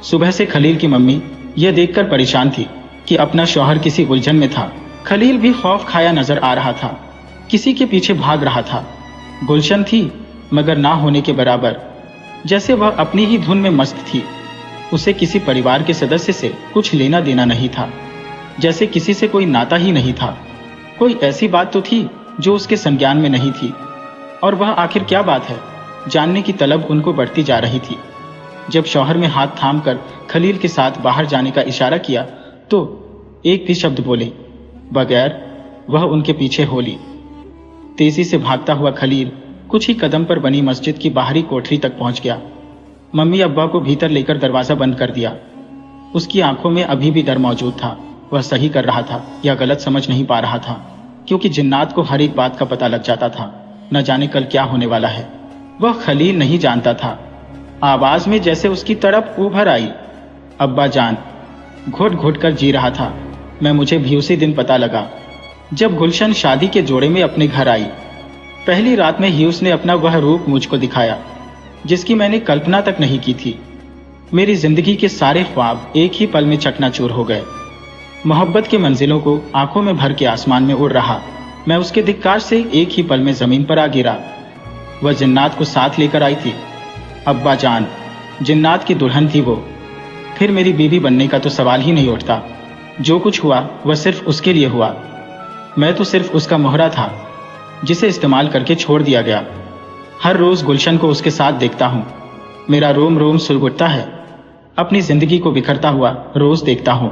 सुबह से खलील की मम्मी यह देखकर परेशान थी कि अपना शौहर किसी उलझन में था। खलील भी खौफ खाया नजर आ रहा था, किसी के पीछे भाग रहा था। गुलशन थी मगर ना होने के बराबर, जैसे वह अपनी ही धुन में मस्त थी। उसे किसी परिवार के सदस्य से कुछ लेना देना नहीं था, जैसे किसी से कोई नाता ही नहीं था। कोई ऐसी बात तो थी जो उसके संज्ञान में नहीं थी, और वह आखिर क्या बात है, जानने की तलब उनको बढ़ती जा रही थी। जब शौहर में हाथ थाम कर खलील के साथ बाहर जाने का इशारा किया तो एक भी शब्द बोले बगैर वह उनके पीछे हो ली। तेजी से भागता हुआ खलील कुछ ही कदम पर बनी मस्जिद की बाहरी कोठरी तक पहुंच गया। मम्मी अब्बा को भीतर लेकर दरवाजा बंद कर दिया। उसकी आंखों में अभी भी डर मौजूद था। वह सही कर रहा था या गलत समझ नहीं पा रहा था, क्योंकि जिन्नात को हर एक बात का पता लग जाता था। न जाने कल क्या होने वाला है, वह खलील नहीं जानता था। आवाज में जैसे उसकी तड़प उभर आई, अब्बा जान। घुट घुट कर जी रहा था मैं। मुझे भी उसी दिन पता लगा जब गुलशन शादी के जोड़े में अपने घर आई। पहली रात में ही उसने अपना वह रूप मुझको दिखाया जिसकी मैंने कल्पना तक नहीं की थी। मेरी जिंदगी के सारे ख्वाब एक ही पल में चकनाचूर हो गए। मोहब्बत के मंजिलों को आंखों में भर के आसमान में उड़ रहा मैं उसके धिक्कार से एक ही पल में जमीन पर आ गिरा। वह जिन्नात को साथ लेकर आई थी। अब्बा जान, जिन्नात की दुल्हन थी वो। फिर मेरी बीवी बनने का तो सवाल ही नहीं उठता। जो कुछ हुआ वह सिर्फ उसके लिए हुआ। मैं तो सिर्फ उसका मोहरा था जिसे इस्तेमाल करके छोड़ दिया गया। हर रोज गुलशन को उसके साथ देखता हूँ, मेरा रोम रोम सुलगुटता है। अपनी जिंदगी को बिखरता हुआ रोज देखता हूँ,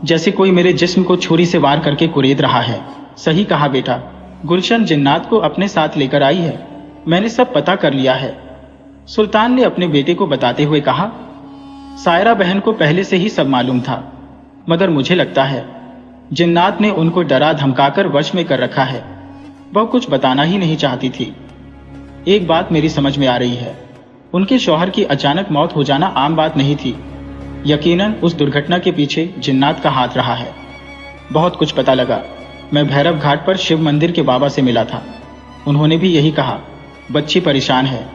जैसे कोई मेरे जिस्म को छुरी से वार करके कुरेद रहा है। सही कहा बेटा, गुलशन जिन्नात को अपने साथ लेकर आई है। मैंने सब पता कर लिया है, सुल्तान ने अपने बेटे को बताते हुए कहा। सायरा बहन को पहले से ही सब मालूम था, मगर मुझे लगता है जिन्नात ने उनको डरा धमकाकर वश में कर रखा है। वह कुछ बताना ही नहीं चाहती थी। एक बात मेरी समझ में आ रही है, उनके शौहर की अचानक मौत हो जाना आम बात नहीं थी। यकीनन उस दुर्घटना के पीछे जिन्नात का हाथ रहा है। बहुत कुछ पता लगा। मैं भैरव घाट पर शिव मंदिर के बाबा से मिला था। उन्होंने भी यही कहा, बच्ची परेशान है।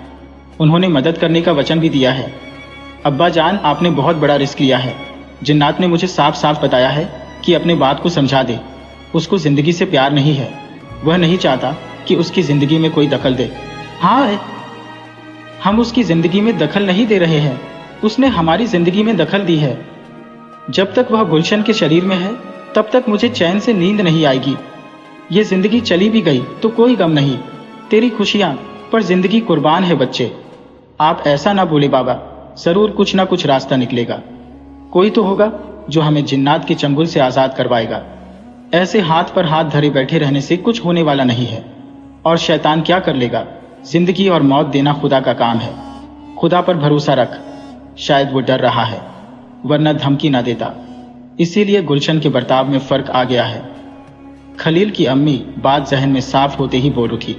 उन्होंने मदद करने का वचन भी दिया है। अब्बा जान, आपने बहुत बड़ा रिस्क लिया है। जिन्नात ने मुझे साफ साफ बताया है कि अपने बात को समझा दे। उसको जिंदगी से प्यार नहीं है। वह नहीं चाहता कि उसकी जिंदगी में कोई दखल दे। हाँ, हम उसकी जिंदगी में दखल नहीं दे रहे हैं, उसने हमारी जिंदगी में दखल दी है। जब तक वह गुलशन के शरीर में है तब तक मुझे चैन से नींद नहीं आएगी। ये जिंदगी चली भी गई तो कोई गम नहीं, तेरी खुशियां, पर जिंदगी कुर्बान है बच्चे। आप ऐसा ना बोले बाबा, जरूर कुछ ना कुछ रास्ता निकलेगा। कोई तो होगा जो हमें जिन्नात के चंगुल से आजाद करवाएगा। ऐसे हाथ पर हाथ धरे बैठे रहने से कुछ होने वाला नहीं है। और शैतान क्या कर लेगा? जिंदगी और मौत देना खुदा का काम है। खुदा पर भरोसा रख। शायद वो डर रहा है, वरना धमकी ना देता। इसीलिए गुलशन के बर्ताव में फर्क आ गया है। खलील की अम्मी बात जहन में साफ होते ही बोल उठी।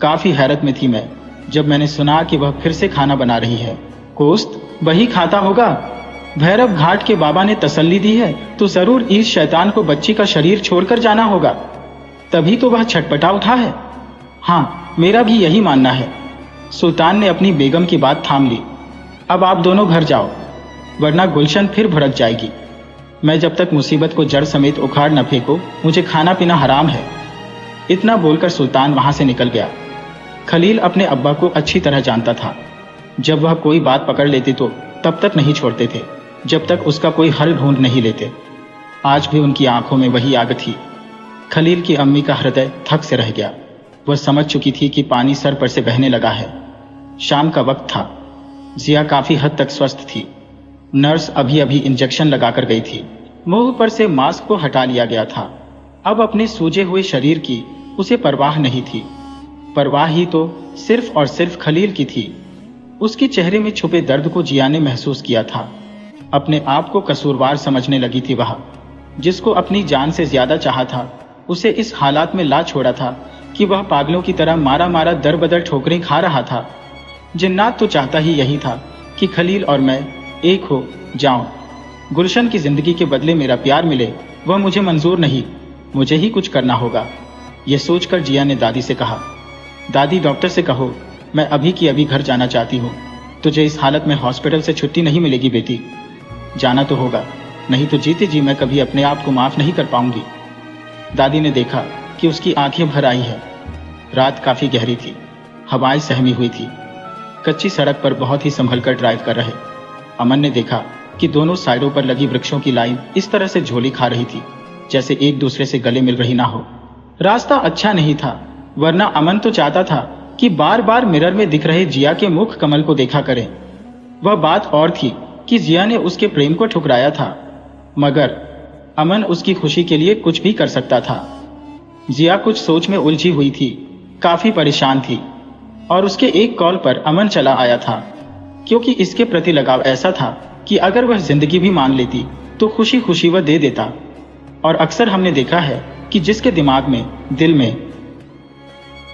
काफी हैरत में थी मैं जब मैंने सुना कि वह फिर से खाना बना रही है। गोश्त वही खाता होगा। भैरव घाट के बाबा ने तसल्ली दी है तो जरूर इस शैतान को बच्ची का शरीर छोड़कर जाना होगा, तभी तो वह छटपटा उठा है। हाँ, मेरा भी यही मानना है। सुल्तान ने अपनी बेगम की बात थाम ली। अब आप दोनों घर जाओ, वरना गुलशन फिर भड़क जाएगी। मैं जब तक मुसीबत को जड़ समेत उखाड़ न फेंको, मुझे खाना पीना हराम है। इतना बोलकर सुल्तान वहां से निकल गया। खलील अपने अब्बा को अच्छी तरह जानता था। जब वह कोई बात पकड़ लेते तो तब तक नहीं छोड़ते थे जब तक उसका कोई हल ढूंढ नहीं लेते। आज भी उनकी आंखों में वही आग थी। खलील की अम्मी का हृदय थक से रह गया। वह समझ चुकी थी कि पानी सर पर से बहने लगा है। शाम का वक्त था। जिया काफी हद तक स्वस्थ थी। नर्स अभी अभी इंजेक्शन लगाकर गई थी। मुंह पर से मास्क को हटा लिया गया था। अब अपने सूजे हुए शरीर की उसे परवाह नहीं थी। परवाह ही तो सिर्फ और सिर्फ खलील की थी। उसके चेहरे में छुपे दर्द को जिया ने महसूस किया था। अपने आप को कसूरवार समझने लगी थी। वह जिसको अपनी जान से ज्यादा चाहा था, उसे इस हालात में ला छोड़ा था कि वह पागलों की तरह मारा मारा दर बदर ठोकरें खा रहा था। जिन्नात तो चाहता ही यही था कि खलील और मैं एक हो जाऊं। गुलशन की जिंदगी के बदले मेरा प्यार मिले, वह मुझे मंजूर नहीं। मुझे ही कुछ करना होगा। यह सोचकर जिया ने दादी से कहा, दादी, डॉक्टर से कहो मैं अभी की अभी घर जाना चाहती हूँ। तुझे इस हालत में हॉस्पिटल से छुट्टी नहीं मिलेगी बेटी। जाना तो होगा, नहीं तो जीते जी मैं कभी अपने आप को माफ नहीं कर पाऊंगी। दादी ने देखा कि उसकी आंखें भर आई है। रात काफी गहरी थी। हवाएं सहमी हुई थी। कच्ची सड़क पर बहुत ही संभल कर ड्राइव कर रहे अमन ने देखा कि दोनों साइडों पर लगी वृक्षों की लाइन इस तरह से झोली खा रही थी जैसे एक दूसरे से गले मिल रही ना हो। रास्ता अच्छा नहीं था, वरना अमन तो चाहता था कि बार बार मिरर में दिख रहे जिया के मुख कमल को देखा करें। वह बात और थी कि जिया ने उसके प्रेम को ठुकराया था, मगर अमन उसकी खुशी के लिए कुछ भी कर सकता था। जिया कुछ सोच में उलझी हुई थी, काफी परेशान थी, और उसके एक कॉल पर अमन चला आया था, क्योंकि इसके प्रति लगाव ऐसा था कि अगर वह जिंदगी भी मान लेती तो खुशी खुशी वह दे देता। और अक्सर हमने देखा है कि जिसके दिमाग में, दिल में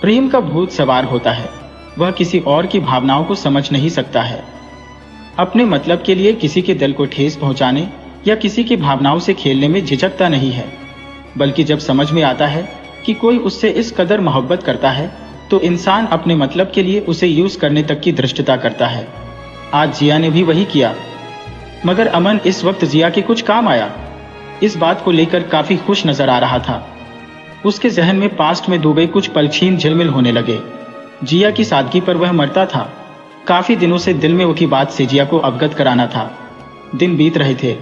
प्रेम का भूत सवार होता है, वह किसी और की भावनाओं को समझ नहीं सकता है। अपने मतलब के लिए किसी के दिल को ठेस पहुंचाने या किसी की भावनाओं से खेलने में झिझकता नहीं है, बल्कि जब समझ में आता है कि कोई उससे इस कदर मोहब्बत करता है तो इंसान अपने मतलब के लिए उसे यूज करने तक की धृष्टता करता है। आज जिया ने भी वही किया, मगर अमन इस वक्त जिया के कुछ काम आया। इस बात को लेकर काफी खुश नजर आ रहा था। उसके जहन में पास्ट में डूबे कुछ पलछीन झिलमिल होने लगे। जिया की सादगी पर वह मरता था। काफी दिनों से दिल में उठी बात से जिया को अवगत कराना था। दिन बीत रहे थे।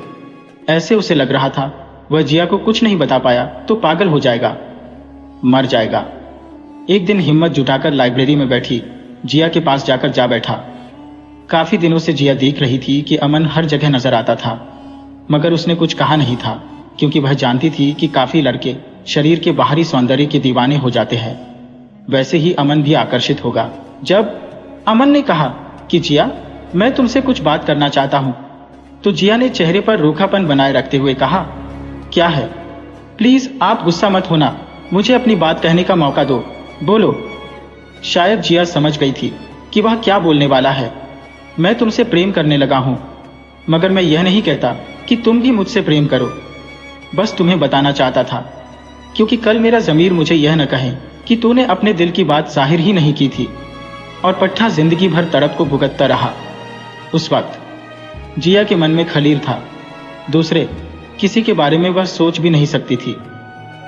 ऐसे उसे लग रहा था वह जिया को कुछ नहीं बता पाया तो पागल हो जाएगा, मर जाएगा। एक दिन हिम्मत जुटाकर लाइब्रेरी में बैठी जिया के पास जाकर जा बैठा। काफी दिनों से जिया देख रही थी कि अमन हर जगह नजर आता था, मगर उसने कुछ कहा नहीं था, क्योंकि वह जानती थी कि काफी लड़के शरीर के बाहरी सौंदर्य के दीवाने हो जाते हैं। वैसे ही अमन भी आकर्षित होगा। जब अमन ने कहा कि जिया, मैं तुमसे कुछ बात करना चाहता हूं, तो जिया ने चेहरे पर रूखापन बनाए रखते हुए कहा, क्या है? प्लीज आप गुस्सा मत होना, मुझे अपनी बात कहने का मौका दो, बोलो। शायद जिया समझ गई थी कि वह क्या बोलने वाला है। मैं तुमसे प्रेम करने लगा हूं, मगर मैं यह नहीं कहता कि तुम भी मुझसे प्रेम करो। बस तुम्हें बताना चाहता था, क्योंकि कल मेरा ज़मीर मुझे यह न कहे कि तूने अपने दिल की बात जाहिर ही नहीं की थी, और पट्ठा जिंदगी भर तड़प को भुगतता रहा। उस वक्त जिया के मन में खलील था, दूसरे किसी के बारे में वह सोच भी नहीं सकती थी।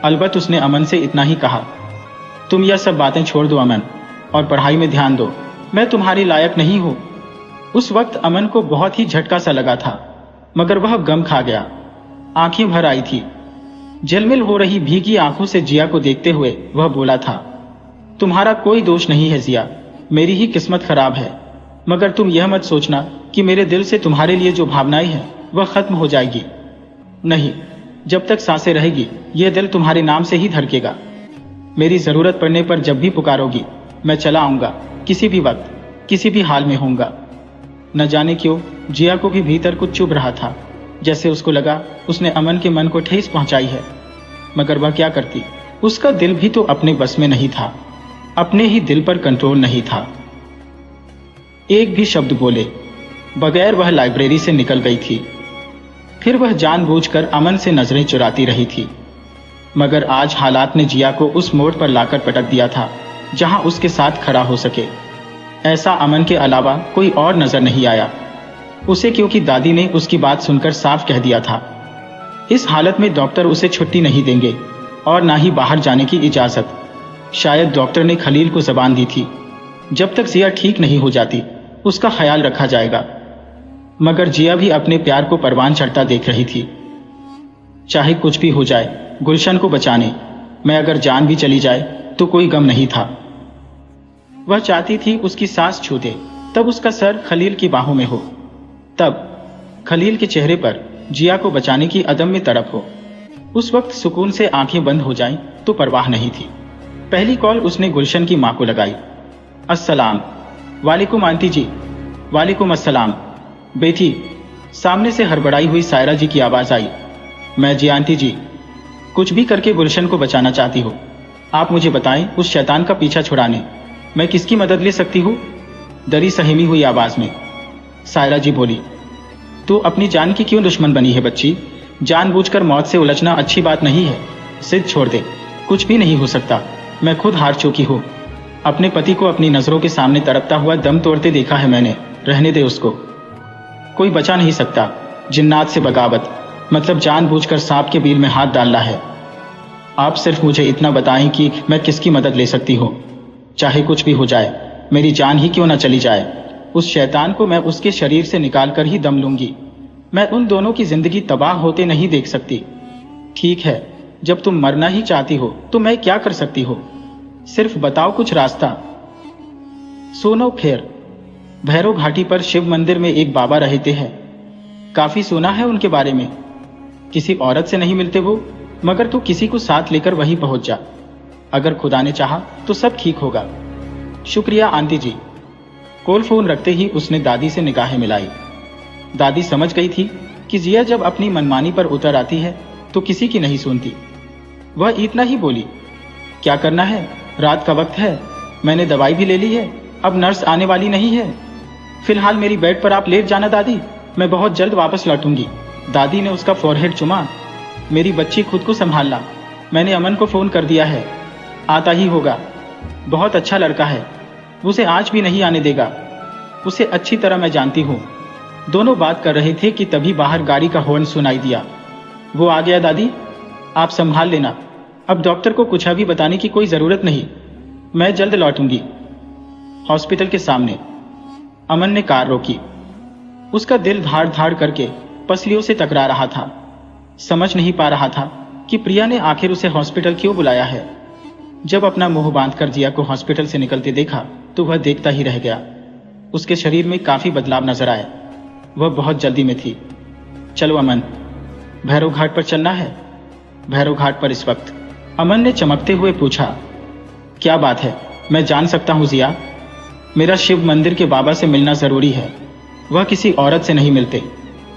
अलबत्त उसने अमन से इतना ही कहा, तुम यह सब बातें छोड़ दो अमन, और पढ़ाई में ध्यान दो, मैं तुम्हारी लायक नहीं हूं। उस वक्त अमन को बहुत ही झटका सा लगा था, मगर वह गम खा गया। आंखें भर आई थी। झिलमिल हो रही भीगी आंखों से जिया को देखते हुए वह बोला था, तुम्हारा कोई दोष नहीं है जिया, मेरी ही किस्मत खराब है। मगर तुम यह मत सोचना कि मेरे दिल से तुम्हारे लिए जो भावनाएं हैं वह खत्म हो जाएगी। नहीं, जब तक सांसें रहेगी यह दिल तुम्हारे नाम से ही धड़केगा। मेरी जरूरत पड़ने पर जब भी पुकारोगी मैं चला आऊंगा, किसी भी वक्त, किसी भी हाल में होऊंगा। न जाने क्यों जिया को भी भीतर कुछ चुभ रहा था, जैसे उसको लगा उसने अमन के मन को ठेस पहुंचाई है। मगर वह क्या करती, उसका दिल भी तो अपने बस में नहीं था, अपने ही दिल पर कंट्रोल नहीं था। एक भी शब्द बोले बगैर वह लाइब्रेरी से निकल गई थी। फिर वह जानबूझकर अमन से नजरें चुराती रही थी, मगर आज हालात ने जिया को उस मोड़ पर लाकर पटक दिया था जहां उसके साथ खड़ा हो सके। ऐसा अमन के अलावा कोई और नजर नहीं आया उसे, क्योंकि दादी ने उसकी बात सुनकर साफ कह दिया था, इस हालत में डॉक्टर उसे छुट्टी नहीं देंगे और ना ही बाहर जाने की इजाजत। शायद डॉक्टर ने खलील को जबान दी थी, जब तक जिया ठीक नहीं हो जाती उसका ख्याल रखा जाएगा। मगर जिया भी अपने प्यार को परवान चढ़ता देख रही थी। चाहे कुछ भी हो जाए गुलशन को बचाने मैं अगर जान भी चली जाए तो कोई गम नहीं था। वह चाहती थी उसकी सांस छू दे, तब उसका सर खलील की बाहों में हो, तब खलील के चेहरे पर जिया को बचाने की अदम्य तड़प हो। उस वक्त सुकून से आंखें बंद हो जाएं तो परवाह नहीं थी। पहली कॉल उसने गुलशन की मां को लगाई। अस्सलाम वालेकुम आंटी जी। वालेकुम अस्सलाम बेटी। सामने से हड़बड़ाई हुई सायरा जी की आवाज आई। मैं जी आंटी जी, कुछ भी करके गुलशन को बचाना चाहती हो, आप मुझे बताएं उस शैतान का पीछा छुड़ाने मैं किसकी मदद ले सकती हूँ। दरी सहमी हुई आवाज में सायरा जी बोली, तू अपनी जान की क्यों दुश्मन बनी है बच्ची, जानबूझकर मौत से उलझना अच्छी बात नहीं है। जिद छोड़ दे, कुछ भी नहीं हो सकता, मैं खुद हार चुकी हूँ। अपने पति को अपनी नजरों के सामने तड़पता हुआ दम तोड़ते देखा है मैंने, रहने दे उसको, कोई बचा नहीं सकता। जिन्नात से बगावत मतलब जानबूझकर सांप के बिल में हाथ डालना है। आप सिर्फ मुझे इतना बताएं कि मैं किसकी मदद ले सकती हूँ। चाहे कुछ भी हो जाए, मेरी जान ही क्यों ना चली जाए, उस शैतान को मैं उसके शरीर से निकाल कर ही दम लूंगी। मैं उन दोनों की जिंदगी तबाह होते नहीं देख सकती। ठीक है, जब तुम मरना ही चाहती हो तो मैं क्या कर सकती हो, सिर्फ बताओ कुछ रास्ता। सुनो फिर, भैरव घाटी पर शिव मंदिर में एक बाबा रहते हैं, काफी सुना है उनके बारे में। किसी औरत से नहीं मिलते वो, मगर तू किसी को साथ लेकर वहीं पहुंच जा, अगर खुदा ने चाहा तो सब ठीक होगा। शुक्रिया आंटी जी। कॉल फोन रखते ही उसने दादी से निगाहें मिलाई। दादी समझ गई थी कि जिया जब अपनी मनमानी पर उतर आती है तो किसी की नहीं सुनती। वह इतना ही बोली, क्या करना है, रात का वक्त है, मैंने दवाई भी ले ली है, अब नर्स आने वाली नहीं है। फिलहाल मेरी बेड पर आप लेट जाना दादी, मैं बहुत जल्द वापस लौटूंगी। दादी ने उसका फोरहेड चुमा। मेरी बच्ची खुद को संभालना, मैंने अमन को फोन कर दिया है, आता ही होगा। बहुत अच्छा लड़का है, उसे आज भी नहीं आने देगा, उसे अच्छी तरह मैं जानती हूँ। दोनों बात कर रहे थे कि तभी बाहर गाड़ी का हॉर्न सुनाई दिया। वो आ गया दादी, आप संभाल लेना, अब डॉक्टर को कुछ भी बताने की कोई जरूरत नहीं, मैं जल्द लौटूंगी। हॉस्पिटल के सामने अमन ने कार रोकी। उसका दिल धाड़ धाड़ करके पसलियों से टकरा रहा था। समझ नहीं पा रहा था कि प्रिया ने आखिर उसे हॉस्पिटल क्यों बुलाया है। जब अपना मुंह बांधकर जिया को हॉस्पिटल से निकलते देखा तो वह देखता ही रह गया। उसके शरीर में काफी बदलाव नजर आए, वह बहुत जल्दी में थी। चलो अमन, भैरव घाट पर चलना है। भैरव घाट पर इस वक्त अमन ने चमकते हुए पूछा, क्या बात है, मैं जान सकता हूँ जिया, मेरा शिव मंदिर के बाबा से मिलना जरूरी है, वह किसी औरत से नहीं मिलते,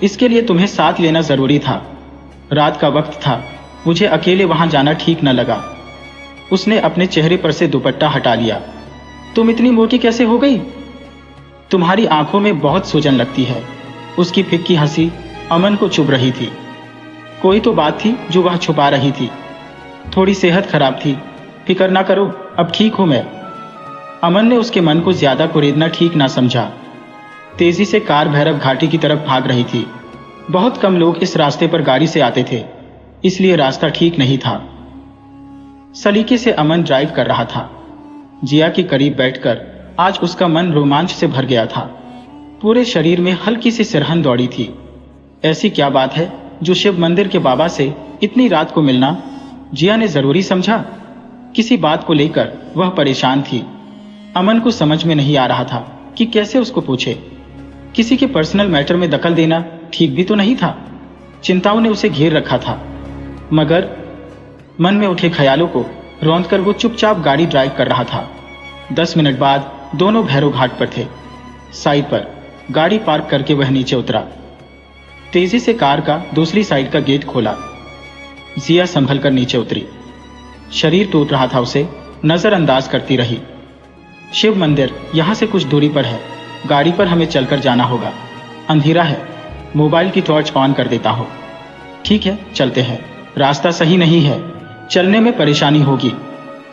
इसके लिए तुम्हें साथ लेना जरूरी था। रात का वक्त था, मुझे अकेले वहां जाना ठीक न लगा। उसने अपने चेहरे पर से दुपट्टा हटा लिया। तुम इतनी मोटी कैसे हो गई, तुम्हारी आंखों में बहुत सूजन लगती है। उसकी फिक्की हंसी अमन को चुभ रही थी। कोई तो बात थी जो वह छुपा रही थी। थोड़ी सेहत खराब थी, फिक्र ना करो, अब ठीक हूं मैं। अमन ने उसके मन को ज्यादा कुरेदना ठीक ना समझा। तेजी से कार भैरव घाटी की तरफ भाग रही थी। बहुत कम लोग इस रास्ते पर गाड़ी से आते थे, इसलिए रास्ता ठीक नहीं था। सलीके से अमन ड्राइव कर रहा था। जिया के करीब बैठकर आज उसका मन रोमांच से भर गया था। पूरे शरीर में हल्की सी सिरहन दौड़ी थी। ऐसी क्या बात है जो शिव मंदिर के बाबा से इतनी रात को मिलना जिया ने जरूरी समझा? किसी बात को लेकर वह परेशान थी। अमन को समझ में नहीं आ रहा था कि कैसे उसको पूछे। किसी के पर्सनल मैटर में दखल देना ठीक भी तो नहीं था। चिंताओं ने उसे घेर रखा था, मगर मन में उठे ख्यालों को रौंदकर वो चुपचाप गाड़ी ड्राइव कर रहा था। 10 मिनट बाद दोनों भैरव घाट पर थे। साइड पर गाड़ी पार्क करके वह नीचे उतरा। तेजी से कार का दूसरी साइड का गेट खोला। जिया संभल कर नीचे उतरी। शरीर टूट रहा था, उसे नजरअंदाज करती रही। शिव मंदिर यहां से कुछ दूरी पर है। गाड़ी पर हमें चलकर जाना होगा। अंधेरा है, मोबाइल की टॉर्च ऑन कर देता हूं। ठीक है, चलते हैं। रास्ता सही नहीं है, चलने में परेशानी होगी।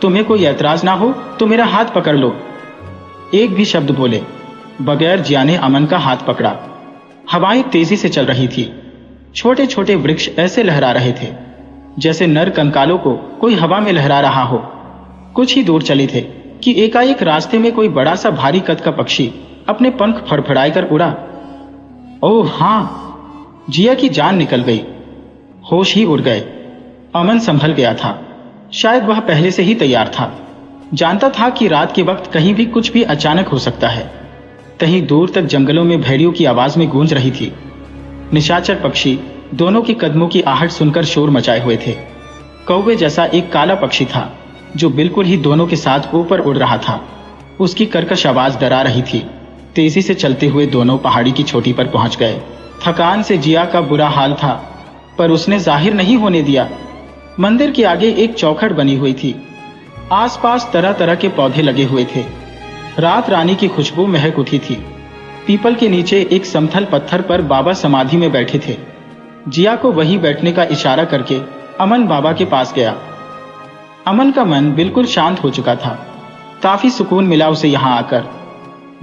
तुम्हें कोई ऐतराज ना हो तो मेरा हाथ पकड़ लो। एक भी शब्द बोले बगैर जिया ने अमन का हाथ पकड़ा। हवाएं तेजी से चल रही थी। छोटे छोटे वृक्ष ऐसे लहरा रहे थे जैसे नर कंकालों को कोई हवा में लहरा रहा हो। कुछ ही दूर चले थे कि एकाएक रास्ते में कोई बड़ा सा भारी कद का पक्षी अपने पंख फड़फड़ाए कर उड़ा। ओह हाँ, जिया की जान निकल गई, होश ही उड़ गए। अमन संभल गया था। शायद वह पहले से ही तैयार था। जानता था कि रात के वक्त कहीं भी कुछ भी अचानक हो सकता है। कहीं दूर तक जंगलों में भेड़ियों की आवाज में गूंज रही थी। निशाचर पक्षी दोनों के कदमों की आहट सुनकर शोर मचाए हुए थे। कौवे जैसा एक काला पक्षी था जो बिल्कुल ही दोनों के साथ ऊपर उड़ रहा था। उसकी कर्कश आवाज डरा रही थी। तेजी से चलते हुए दोनों पहाड़ी की चोटी पर पहुंच गए। थकान से जिया का बुरा हाल था, पर उसने जाहिर नहीं होने दिया। मंदिर के आगे एक चौखट बनी हुई थी। आसपास तरह तरह के पौधे लगे हुए थे। रात रानी की खुशबू महक उठी थी। पीपल के नीचे एक समथल पत्थर पर बाबा समाधि में बैठे थे। जिया को वहीं बैठने का इशारा करके अमन बाबा के पास गया। अमन का मन बिल्कुल शांत हो चुका था। काफी सुकून मिला उसे यहां आकर।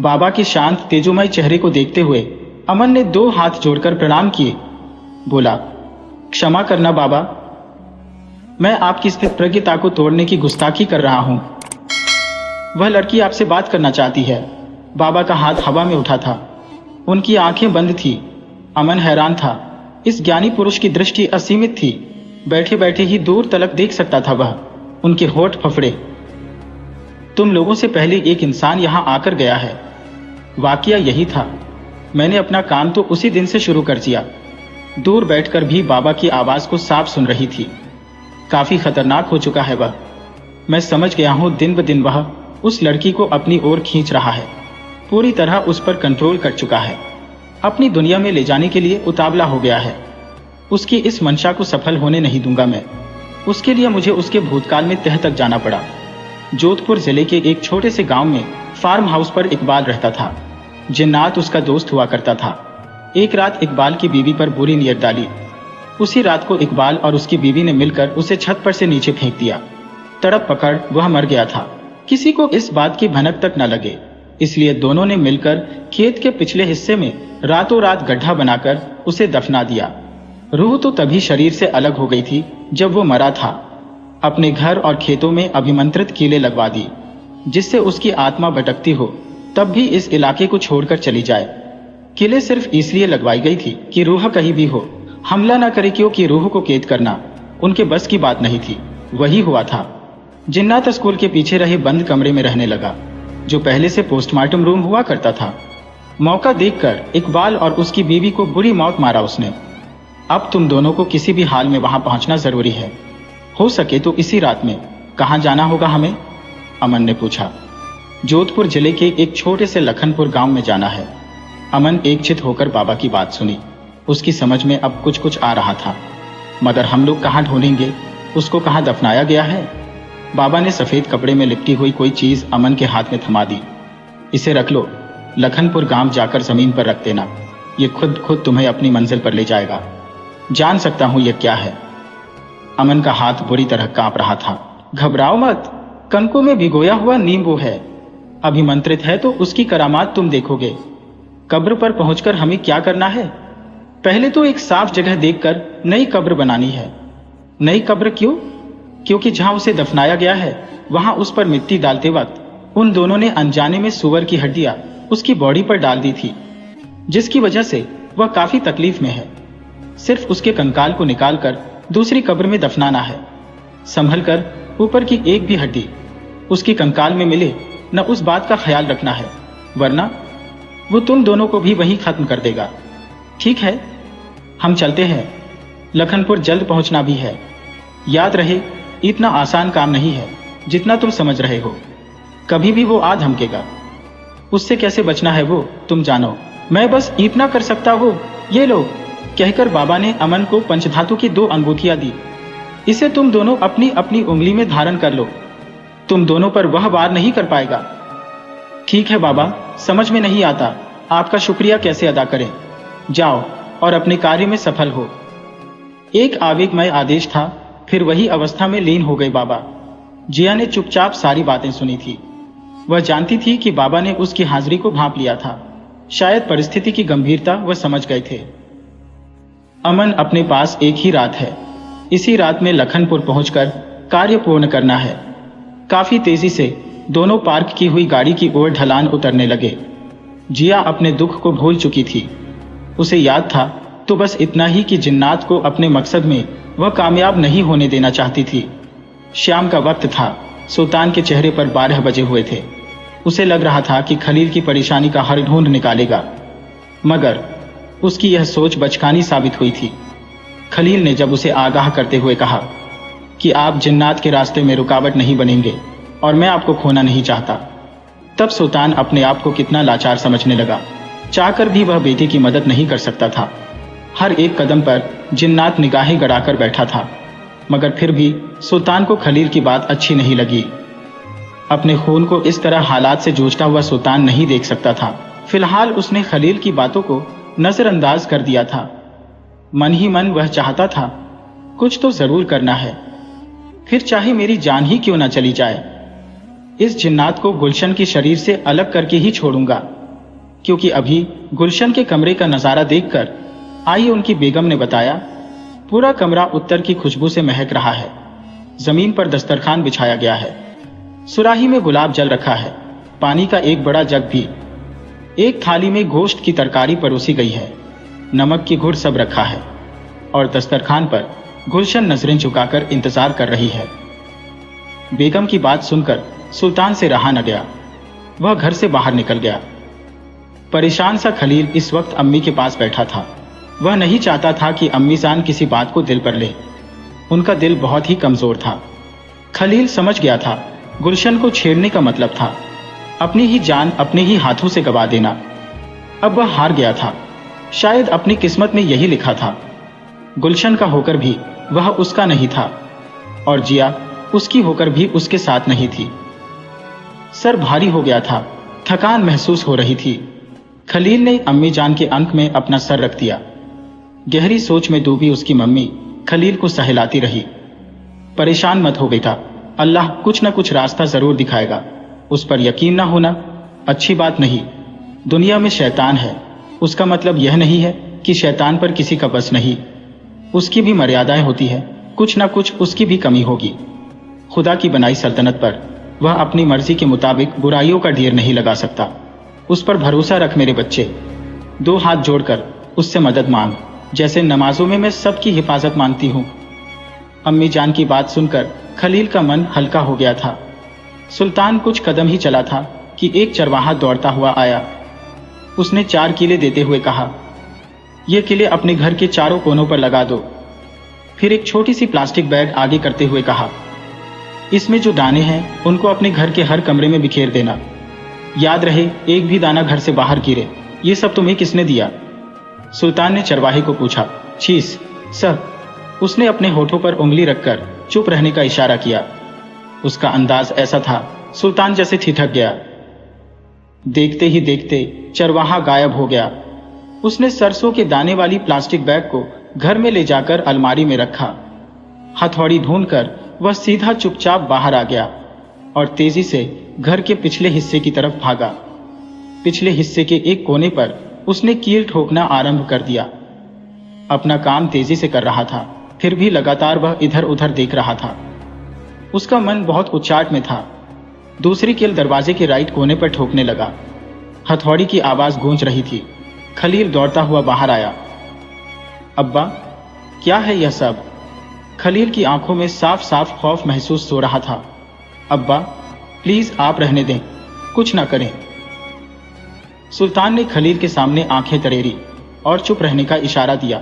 बाबा के शांत तेजोमय चेहरे को देखते हुए अमन ने 2 हाथ जोड़कर प्रणाम किए। बोला, क्षमा करना बाबा, मैं आपकी स्थित प्रज्ञता को तोड़ने की गुस्ताखी कर रहा हूं। वह लड़की आपसे बात करना चाहती है। बाबा का हाथ हवा में उठा था। उनकी आंखें बंद थी। अमन हैरान था। इस ज्ञानी पुरुष की दृष्टि असीमित थी। बैठे बैठे ही दूर तलक देख सकता था वह। उनके होठ फफड़े। तुम लोगों से पहले एक इंसान यहां आकर गया है। वाकया यही था। मैंने अपना काम तो उसी दिन से शुरू कर दिया। दूर बैठकर भी बाबा की आवाज को साफ सुन रही थी। काफी खतरनाक हो चुका है वह। मैं समझ गया हूं, दिन ब दिन वह उस लड़की को अपनी ओर खींच रहा है। पूरी तरह उस पर कंट्रोल कर चुका है। अपनी दुनिया में ले जाने के लिए उतावला हो गया है। उसकी इस मंशा को सफल होने नहीं दूंगा मैं। उसके लिए मुझे उसके भूतकाल में तह तक जाना पड़ा। जोधपुर जिले के एक छोटे से गांव में फार्म हाउस पर इकबाल रहता था। जिन्नात उसका दोस्त हुआ करता था। एक रात इकबाल की बीवी पर बुरी नीयत डाली। उसी रात को इकबाल और उसकी बीवी ने मिलकर उसे छत पर से नीचे फेंक दिया। तड़प पकड़ वह मर गया था। किसी को इस बात की भनक तक न लगे, इसलिए दोनों ने मिलकर खेत के पिछले हिस्से में रातों रात गड्ढा बनाकर उसे दफना दिया। रूह तो तभी शरीर से अलग हो गई थी जब वो मरा था। अपने घर और खेतों में अभिमंत्रित कीले लगवा दी, जिससे उसकी आत्मा भटकती हो तब भी इस इलाके को छोड़कर चली जाए। किले सिर्फ इसलिए लगवाई गई थी कि रूह कहीं भी हो हमला न करे, क्योंकि रूह को कैद करना उनके बस की बात नहीं थी। वही हुआ था। जिन्नात स्कूल के पीछे रहे बंद कमरे में रहने लगा, जो पहले से पोस्टमार्टम रूम हुआ करता था। मौका देखकर इकबाल और उसकी बीवी को बुरी मौत मारा उसने। अब तुम दोनों को किसी भी हाल में वहां पहुंचना जरूरी है। हो सके तो इसी रात में। कहां जाना होगा हमें? अमन ने पूछा। जोधपुर जिले के एक छोटे से लखनपुर गांव में जाना है। अमन एकचित होकर बाबा की बात सुनी। उसकी समझ में अब कुछ कुछ आ रहा था। मगर हम लोग कहां ढूंढेंगे? उसको कहां दफनाया गया है? बाबा ने सफेद कपड़े में लिपटी हुई कोई चीज अमन के हाथ में थमा दी। इसे रख लो, लखनपुर गांव जाकर जमीन पर रख देना। ये खुद तुम्हें अपनी मंजिल पर ले जाएगा। जान सकता हूं यह क्या है। अमन का हाथ बुरी तरह कांप रहा था। घबराओ मत, कनकों में भिगोया हुआ नींबू है। अभिमंत्रित है तो उसकी करामात तुम देखोगे। कब्र पर पहुंचकर हमें क्या करना है? पहले तो एक साफ जगह देखकर नई कब्र बनानी है। नई कब्र क्यों? क्योंकि जहां उसे दफनाया गया है वहां उस पर मिट्टी डालते वक्त उन दोनों ने अनजाने में सूअर की हड्डियां उसकी बॉडी पर डाल दी थी, जिसकी वजह से वह काफी तकलीफ में है। सिर्फ उसके कंकाल को निकालकर दूसरी कब्र में दफनाना है। संभल कर ऊपर की एक भी हड्डी उसकी कंकाल में मिले न उस बात का ख्याल रखना है, वरना वो तुम दोनों को भी वहीं खत्म कर देगा। ठीक है, हम चलते हैं। लखनपुर जल्द पहुंचना भी है। याद रहे, इतना आसान काम नहीं है जितना तुम समझ रहे हो। कभी भी वो आ धमकेगा, उससे कैसे बचना है वो तुम जानो। मैं बस इतना कर सकता हूँ, ये लो, कहकर बाबा ने अमन को पंचधातु की 2 अंगूठियां दी। इसे तुम दोनों अपनी अपनी उंगली में धारण कर लो। तुम दोनों पर वह वार नहीं कर पाएगा। ठीक है बाबा, समझ में नहीं आता आपका शुक्रिया कैसे अदा करें। जाओ और अपने कार्य में सफल हो। एक आवेगमय आदेश था, फिर वही अवस्था में लीन हो गए बाबा। जिया ने चुपचाप सारी बातें सुनी थी। वह जानती थी कि बाबा ने उसकी हाजिरी को भांप लिया था। शायद परिस्थिति की गंभीरता वह समझ गए थे। अमन अपने पास एक ही रात है। इसी रात में लखनपुर पहुंचकर कार्य पूर्ण करना है। काफी तेजी से दोनों पार्क की हुई गाड़ी की ओर ढलान उतरने लगे। जिया अपने दुख को भूल चुकी थी। उसे याद था तो बस इतना ही कि जिन्नात को अपने मकसद में वह कामयाब नहीं होने देना चाहती थी। शाम का वक्त था। सुल्तान के चेहरे पर 12 बजे हुए थे। उसे लग रहा था कि खलील की परेशानी का हल ढूंढ निकालेगा, मगर उसकी यह सोच बचकानी साबित हुई थी। खलील ने जब उसे आगाह करते हुए कहा कि आप जिन्नात के रास्ते में रुकावट नहीं बनेंगे और मैं आपको खोना नहीं चाहता, तब सुल्तान अपने आप को कितना लाचार समझने लगा। चाहकर भी वह बेटी की मदद नहीं कर सकता था। हर एक कदम पर जिन्नात निगाहें गड़ाकर बैठा था, मगर फिर भी सुल्तान को खलील की बात अच्छी नहीं लगी। अपने खून को इस तरह हालात से जूझता हुआ सुल्तान नहीं देख सकता था। फिलहाल उसने खलील की बातों को नजरअंदाज कर दिया था। मन ही मन वह चाहता था कुछ तो जरूर करना है, फिर चाहे मेरी जान ही क्यों न चली जाए। इस जिन्नात को गुलशन के शरीर से अलग करके ही छोड़ूंगा, क्योंकि अभी गुलशन के कमरे का नजारा देखकर आई उनकी बेगम ने बताया, पूरा कमरा उत्तर की खुशबू से महक रहा है। जमीन पर दस्तरखान बिछाया गया है। सुराही में गुलाब जल रखा है, पानी का एक बड़ा जग भी। एक थाली में गोश्त की तरकारी परोसी गई है, नमक की घुड़ सब रखा है, और दस्तरखान पर गुलशन नजरें झुकाकर इंतजार कर रही है। बेगम की बात सुनकर सुल्तान से रहा न गया। वह घर से बाहर निकल गया। परेशान सा खलील इस वक्त अम्मी के पास बैठा था। वह नहीं चाहता था कि अम्मी जान किसी बात को दिल पर ले। उनका दिल बहुत ही कमजोर था। खलील समझ गया था गुलशन को छेड़ने का मतलब था अपनी ही जान अपने ही हाथों से गवा देना। अब वह हार गया था। शायद अपनी किस्मत में यही लिखा था। गुलशन का होकर भी वह उसका नहीं था, और जिया उसकी होकर भी उसके साथ नहीं थी। सर भारी हो गया था, थकान महसूस हो रही थी। खलील ने अम्मी जान के अंक में अपना सर रख दिया। गहरी सोच में डूबी उसकी मम्मी खलील को सहलाती रही। परेशान मत हो बेटा, अल्लाह कुछ न कुछ रास्ता जरूर दिखाएगा। उस पर यकीन ना होना अच्छी बात नहीं। दुनिया में शैतान है, उसका मतलब यह नहीं है कि शैतान पर किसी का बस नहीं। उसकी भी मर्यादाएं होती है, कुछ ना कुछ उसकी भी कमी होगी। खुदा की बनाई सल्तनत पर वह अपनी मर्जी के मुताबिक बुराइयों का ढेर नहीं लगा सकता। उस पर भरोसा रख मेरे बच्चे। 2 हाथ जोड़कर उससे मदद मांग, जैसे नमाजों में मैं सबकी हिफाजत मांगती हूँ। अम्मी जान की बात सुनकर खलील का मन हल्का हो गया था। सुल्तान कुछ कदम ही चला था कि एक चरवाहा दौड़ता हुआ आया। उसने 4 किले देते हुए कहा, ये किले अपने घर के चारों कोनों पर लगा दो। फिर एक छोटी सी प्लास्टिक बैग आगे करते हुए कहा, इसमें जो दाने हैं उनको अपने घर के हर कमरे में बिखेर देना। याद रहे, एक भी दाना घर से बाहर गिरे। ये सब तुम्हें किसने दिया? सुल्तान ने चरवाहे को पूछा। शीश सब। उसने अपने होठों पर उंगली रखकर चुप रहने का इशारा किया। उसका अंदाज ऐसा था, सुल्तान जैसे ठिठक गया। देखते ही देखते चरवाहा गायब हो गया। उसने सरसों के दाने वाली प्लास्टिक बैग को घर में ले जाकर अलमारी में रखा। हथौड़ी ढूंढकर वह सीधा चुपचाप बाहर आ गया और तेजी से घर के पिछले हिस्से की तरफ भागा। पिछले हिस्से के एक कोने पर उसने कील ठोकना आरंभ कर दिया। अपना काम तेजी से कर रहा था, फिर भी लगातार वह इधर उधर देख रहा था। उसका मन बहुत उचाट में था। दूसरी कील दरवाजे के राइट कोने पर ठोकने लगा। हथौड़ी की आवाज गूंज रही थी। खलील दौड़ता हुआ बाहर आया। अब्बा, क्या है यह सब? खलील की आंखों में साफ साफ खौफ महसूस हो रहा था। अब्बा, प्लीज आप रहने दें, कुछ ना करें। सुल्तान ने खलील के सामने आंखें तरेरी और चुप रहने का इशारा दिया।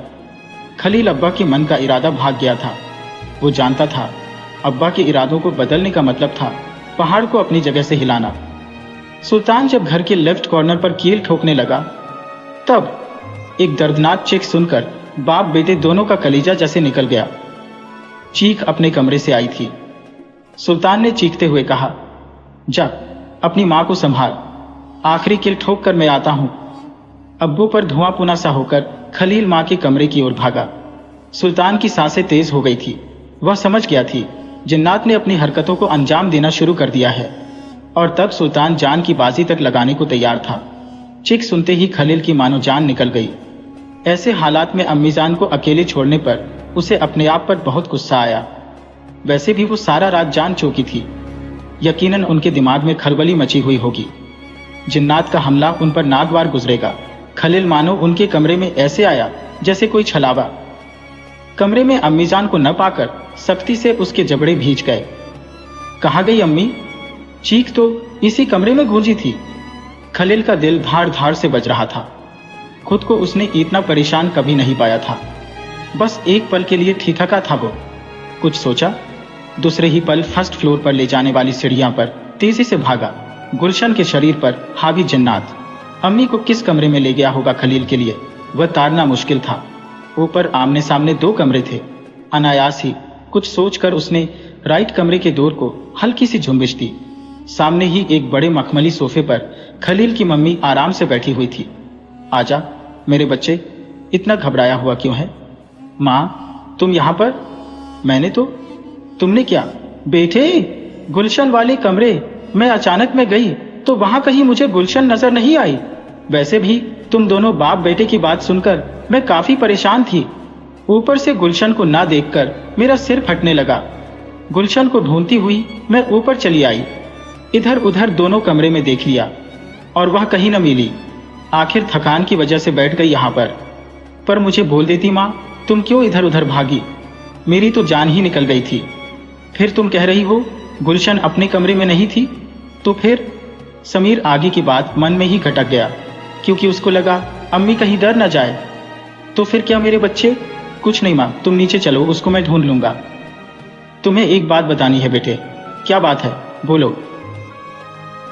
खलील अब्बा के मन का इरादा भाग गया था। वो जानता था अब्बा के इरादों को बदलने का मतलब था पहाड़ को अपनी जगह से हिलाना। सुल्तान जब घर के लेफ्ट कॉर्नर पर कील ठोकने लगा, तब एक दर्दनाक चीख सुनकर बाप बेटे दोनों का कलीजा जैसे निकल गया। चीख अपने कमरे से आई थी। सुल्तान ने चीखते हुए कहा, जा अपनी मां को संभाल, आखिरी कील ठोक कर मैं आता हूं। अब्बू पर धुआं पुना सा होकर खलील मां के कमरे की ओर भागा। सुल्तान की सांसें तेज हो गई थी। वह समझ गया थी जिन्नात ने अपनी हरकतों को अंजाम देना शुरू कर दिया है, और तब सुल्तान जान की बाजी तक लगाने को तैयार था। चीख सुनते ही खलील की मानो जान निकल गई। ऐसे हालात में अम्मीजान को अकेले छोड़ने पर उसे अपने आप पर बहुत गुस्सा आया। वैसे भी वो सारा रात जान चौकी थी। यकीनन उनके दिमाग में खलबली मची हुई होगी। जिन्नात का हमला उन पर नागवार गुजरेगा। खलील मानो उनके कमरे में ऐसे आया जैसे कोई छलावा। कमरे में अम्मीजान को न पाकर सख्ती से उसके जबड़े भींच गए। कहाँ गई अम्मी? चीख तो इसी कमरे में गूंजी थी। खलील का दिल धाड़ धाड़ से बज रहा था। खुद को उसने इतना परेशान कभी नहीं पाया था। बस एक पल के लिए ठिठका था वो। कुछ सोचा, दूसरे ही पल फर्स्ट फ्लोर पर ले जाने वाली सीढ़ियां पर तेजी से भागा। गुलशन के शरीर पर हावी जिन्नात। अम्मी को किस कमरे में ले गया होगा खलील के लिए, वह तारना मुश्किल था। ऊपर आमने सामने 2 कमरे थे। अनायास ही कुछ सोचकर उसने राइट कमरे के डोर को हल्की सी झुंबिश दी। सामने ही एक बड़े मखमली सोफे पर खलील की मम्मी आराम से बैठी हुई थी। आजा मेरे बच्चे, इतना घबराया हुआ क्यों है? माँ, तुम यहाँ पर? मैंने तो। तुमने क्या? बेटे, गुलशन वाले कमरे मैं अचानक में गई तो वहां कहीं मुझे गुलशन नजर नहीं आई। वैसे भी तुम दोनों बाप बेटे की बात सुनकर मैं काफी परेशान थी। ऊपर से गुलशन को ना देखकर मेरा सिर फटने लगा। गुलशन को ढूंढती हुई मैं ऊपर चली आई। इधर उधर दोनों कमरे में देख लिया और वह कहीं न मिली। आखिर थकान की वजह से बैठ गई यहाँ पर मुझे बोल देती माँ, तुम क्यों इधर उधर भागी? मेरी तो जान ही निकल गई थी। फिर तुम कह रही हो गुलशन अपने कमरे में नहीं थी, तो फिर? समीर आगे की बात मन में ही खटक गया, क्योंकि उसको लगा अम्मी कहीं डर न जाए। तो फिर क्या मेरे बच्चे? कुछ नहीं माँ, तुम नीचे चलो, उसको मैं ढूंढ लूंगा। तुम्हें एक बात बतानी है बेटे। क्या बात है? बोलो।